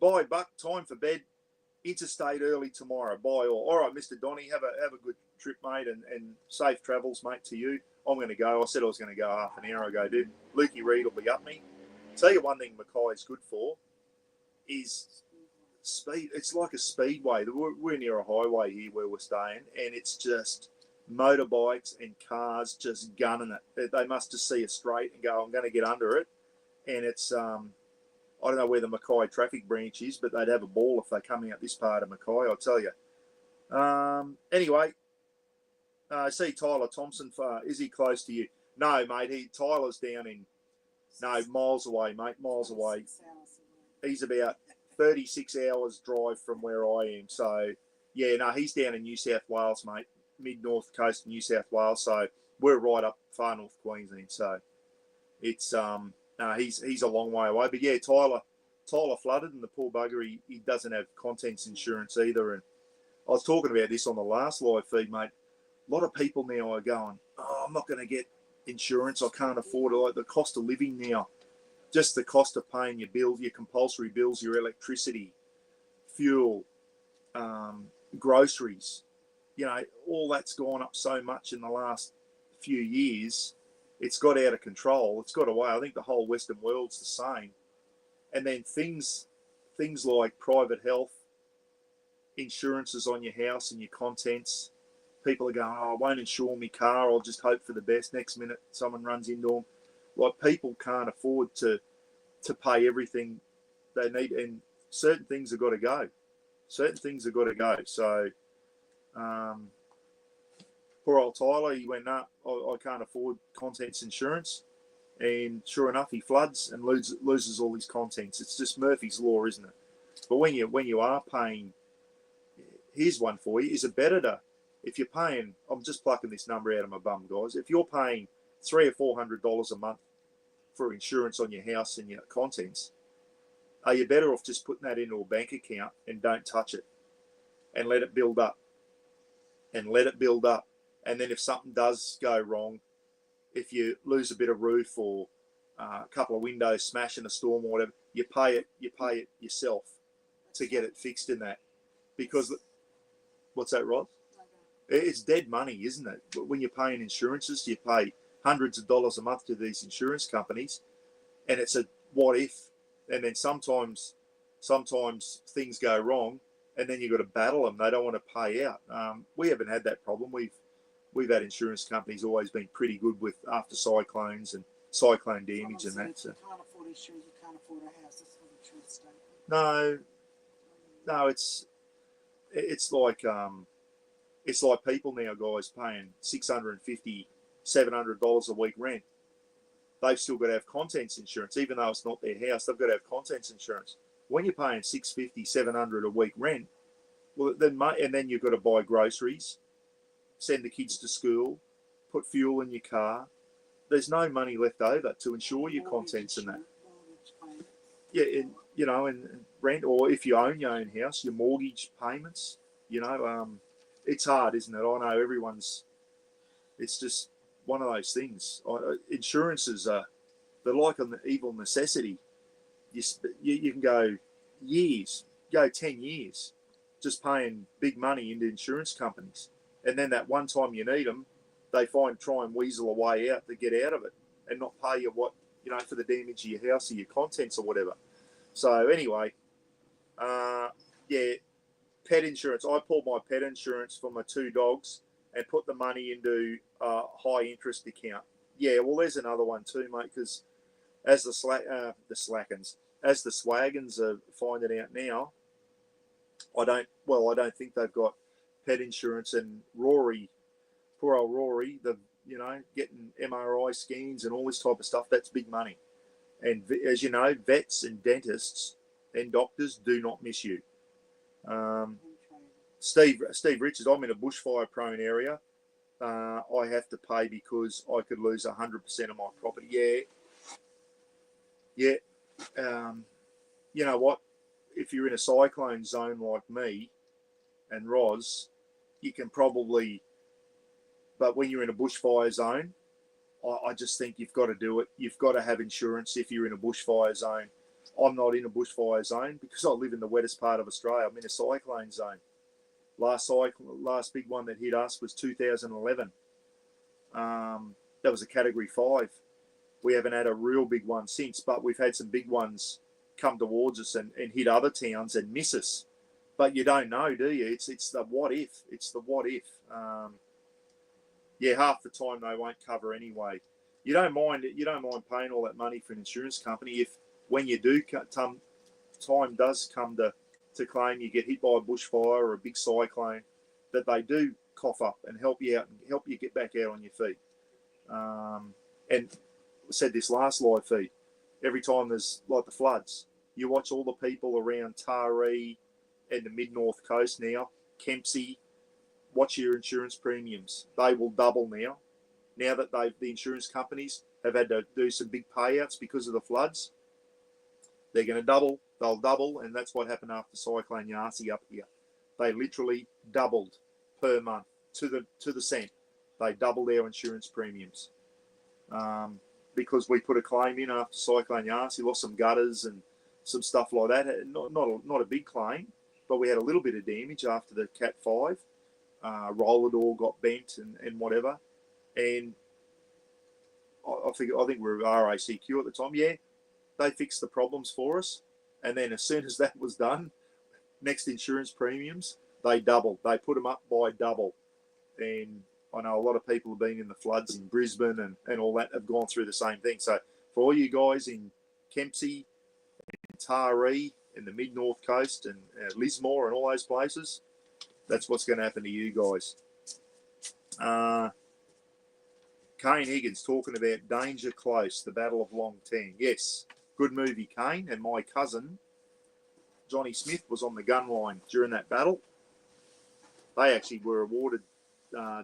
Buck. Time for bed. interstate early tomorrow. Bye all right, Mr. Donny, have a good trip, mate, and safe travels, mate, to you. I'm going to go. I said I was going to go half an hour ago, dude. Lukey Reed will be up me. Tell you one thing Mackay is good for is speed. It's like a speedway. We're near a highway here where we're staying, and it's just motorbikes and cars just gunning it. They must just see it straight and go, I'm going to get under it. And it's, I don't know where the Mackay traffic branch is, but they'd have a ball if they're coming out this part of Mackay, I'll tell you. Anyway, I see Tyler Thompson. Is he close to you? No, mate. Tyler's down in, miles away, mate, miles away. He's about 36 hours drive from where I am. So, yeah, no, he's down in New South Wales, mate, mid-north coast of New South Wales. So we're right up far north Queensland. So it's he's a long way away. But yeah, Tyler flooded, and the poor bugger, he doesn't have contents insurance either. And I was talking about this on the last live feed, mate. A lot of people now are going, oh, I'm not going to get insurance. I can't afford it. Like the cost of living now, just the cost of paying your bills, your compulsory bills, your electricity, fuel, groceries, all that's gone up so much in the last few years. It's got out of control. It's got away. I think the whole Western world's the same. And then things like private health, insurances on your house and your contents. People are going, oh, I won't insure my car. I'll just hope for the best. Next minute, someone runs into them. Like, people can't afford to pay everything they need, and certain things have got to go. So, poor old Tyler, he went, no, I can't afford contents insurance. And sure enough, he floods and loses all his contents. It's just Murphy's Law, isn't it? But when you are paying, here's one for you. Is it better to, if you're paying, I'm just plucking this number out of my bum, guys. If you're paying $300 or $400 a month for insurance on your house and your contents, are you better off just putting that into a bank account and don't touch it and let it build up? And then if something does go wrong, if you lose a bit of roof or a couple of windows smash in a storm or whatever, you pay it yourself to get it fixed in that. Because, what's that, Rod? It's dead money, isn't it? When you're paying insurances, you pay hundreds of dollars a month to these insurance companies, and it's a what if. And then sometimes things go wrong, and then you've got to battle them. They don't want to pay out. We haven't had that problem. We've had insurance companies always been pretty good with after cyclones and cyclone damage and that. So you can't afford insurance, you can't afford a house. That's what the truth statement. No, it's like people now, guys, paying $650, $700 a week rent. They've still got to have contents insurance, even though it's not their house. They've got to have contents insurance. When you're paying $650, $700 a week rent, well, then you've got to buy groceries, send the kids to school, put fuel in your car. There's no money left over to insure your contents and that. Yeah, and rent, or if you own your own house, your mortgage payments. It's hard, isn't it? I know it's just one of those things. Insurances they're like an evil necessity. You can go 10 years, just paying big money into insurance companies. And then that one time you need them, they try and weasel a way out to get out of it and not pay you for the damage of your house or your contents or whatever. So anyway, pet insurance. I pulled my pet insurance for my 2 dogs and put the money into a high interest account. Yeah, well, there's another one too, mate, because as the Swagons are finding out now, I don't think they've got pet insurance. And Rory, poor old Rory, getting MRI scans and all this type of stuff, that's big money. And as you know, vets and dentists and doctors do not miss you. Steve Richards, I'm in a bushfire prone area. I have to pay because I could lose 100% of my property. Yeah. You know what? If you're in a cyclone zone like me and Roz, you can probably, but when you're in a bushfire zone, I just think you've got to do it. You've got to have insurance if you're in a bushfire zone. I'm not in a bushfire zone because I live in the wettest part of Australia. I'm in a cyclone zone. Last big one that hit us was 2011. That was a Category 5. We haven't had a real big one since, but we've had some big ones come towards us and hit other towns and miss us. But you don't know, do you? It's the what if. It's the what if. Yeah, half the time they won't cover anyway. You don't mind paying all that money for an insurance company if when you do time does come to claim you get hit by a bushfire or a big cyclone, that they do cough up and help you out and help you get back out on your feet. And I said this last live feed, every time there's like the floods, you watch all the people around Taree and the mid-north coast now, Kempsey, watch your insurance premiums. They will double now. Now that the insurance companies have had to do some big payouts because of the floods, they're going to double. They'll double, and that's what happened after Cyclone Yasi up here. They literally doubled per month to the cent. They doubled their insurance premiums because we put a claim in after Cyclone Yasi, lost some gutters and some stuff like that. Not a big claim, but we had a little bit of damage after the Cat 5. Roller door got bent and whatever. And I think we were RACQ at the time. Yeah, they fixed the problems for us. And then as soon as that was done, next insurance premiums, they doubled. They put them up by double. And I know a lot of people have been in the floods in Brisbane and all that have gone through the same thing. So for all you guys in Kempsey and Taree and the mid-north coast and Lismore and all those places, that's what's going to happen to you guys. Kane Higgins talking about Danger Close, the Battle of Long Tan. Yes, good movie, Kane. And my cousin, Johnny Smith, was on the gun line during that battle. They actually were awarded,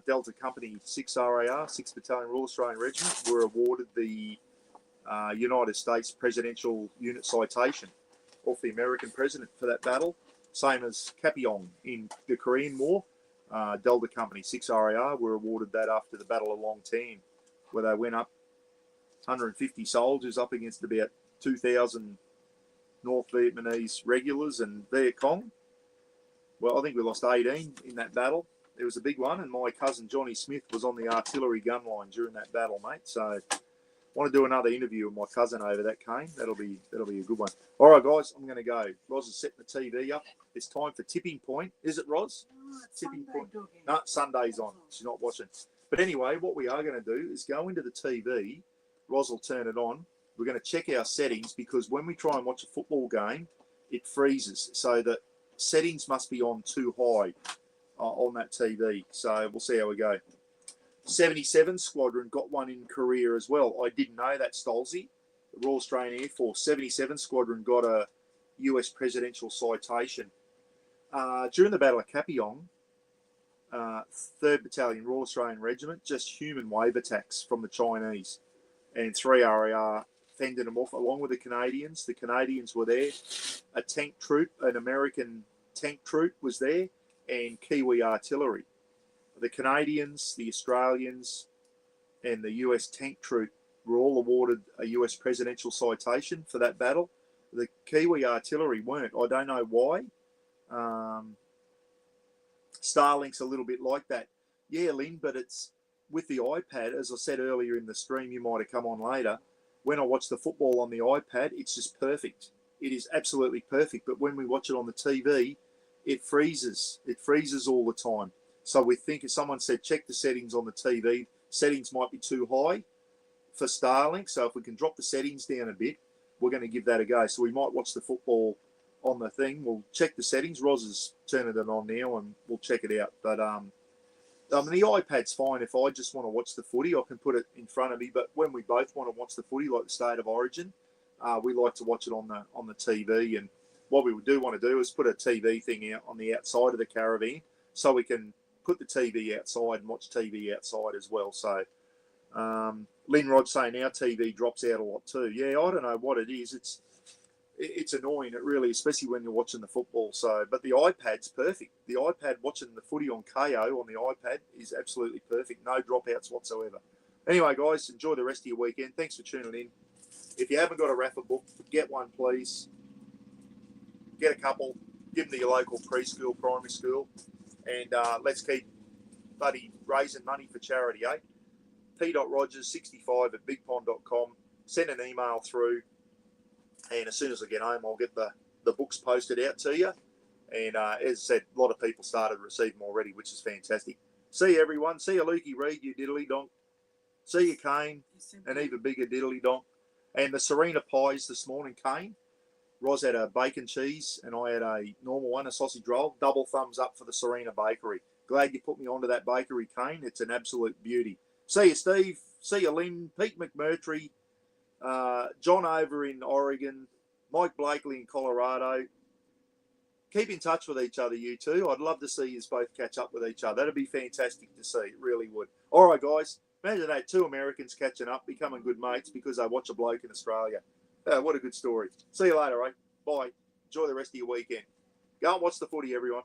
Delta Company 6 RAR, 6th Battalion Royal Australian Regiment, were awarded the United States Presidential Unit Citation off the American president for that battle. Same as Kapyong in the Korean War. Delta Company 6 RAR were awarded that after the Battle of Long Tan, where they went up 150 soldiers up against about 2,000 North Vietnamese regulars and Viet Cong. Well, I think we lost 18 in that battle. It was a big one, and my cousin Johnny Smith was on the artillery gun line during that battle, mate. So I want to do another interview with my cousin over that, Kane. That'll be a good one. All right, guys, I'm going to go. Roz is setting the TV up. It's time for Tipping Point. Is it, Roz? Oh, it's Tipping Sunday, Point. doggy. No, Sunday's on. She's not watching. But anyway, what we are going to do is go into the TV. Roz will turn it on. We're going to check our settings because when we try and watch a football game, it freezes. So the settings must be on too high on that TV. So we'll see how we go. 77 Squadron got one in Korea as well. I didn't know that, Stolzy. The Royal Australian Air Force 77 Squadron got a US presidential citation. During the Battle of Kapyong, 3rd Battalion Royal Australian Regiment, just human wave attacks from the Chinese. And 3 RAR fended them off along with the Canadians. The Canadians were there. A tank troop, an American tank troop was there, and Kiwi artillery. The Canadians, the Australians, and the US tank troop were all awarded a US presidential citation for that battle. The Kiwi artillery weren't. I don't know why. Starlink's a little bit like that. Yeah, Lynn, but it's with the iPad, as I said earlier in the stream, you might have come on later. When I watch the football on the iPad, it's just perfect. It is absolutely perfect. But when we watch it on the TV, it freezes. It freezes all the time. So we think, if someone said, check the settings on the TV, settings might be too high for Starlink. So if we can drop the settings down a bit, we're going to give that a go. So we might watch the football on the thing. We'll check the settings. Roz is turning it on now and we'll check it out. But the iPad's fine. If I just want to watch the footy, I can put it in front of me. But when we both want to watch the footy, like the State of Origin, we like to watch it on the TV. And what we do want to do is put a TV thing out on the outside of the caravan so we can put the TV outside and watch TV outside as well. So Lynn Rod saying our TV drops out a lot too. Yeah, I don't know what it is. It's annoying, it really, especially when you're watching the football. So, but the iPad's perfect. The iPad watching the footy on KO on the iPad is absolutely perfect. No dropouts whatsoever. Anyway, guys, enjoy the rest of your weekend. Thanks for tuning in. If you haven't got a raffle book, get one, please. Get a couple. Give them to your local preschool, primary school. And let's keep buddy raising money for charity, eh? p.rogers65@bigpond.com. Send an email through. And as soon as I get home, I'll get the books posted out to you. And as I said, a lot of people started to receive them already, which is fantastic. See you, everyone. See you, Lukey Reed, you diddly donk. See you, Kane, an even bigger diddly donk. And the Serena pies this morning, Kane. Roz had a bacon cheese, and I had a normal one, a sausage roll. Double thumbs up for the Serena Bakery. Glad you put me onto that bakery, Kane. It's an absolute beauty. See you, Steve. See you, Lynn. Pete McMurtry. John over in Oregon. Mike Blakely in Colorado. Keep in touch with each other, you two. I'd love to see you both catch up with each other. That'd be fantastic to see. It really would. All right, guys. Imagine that. 2 Americans catching up, becoming good mates because they watch a bloke in Australia. What a good story. See you later, eh? Bye. Enjoy the rest of your weekend. Go and watch the footy, everyone.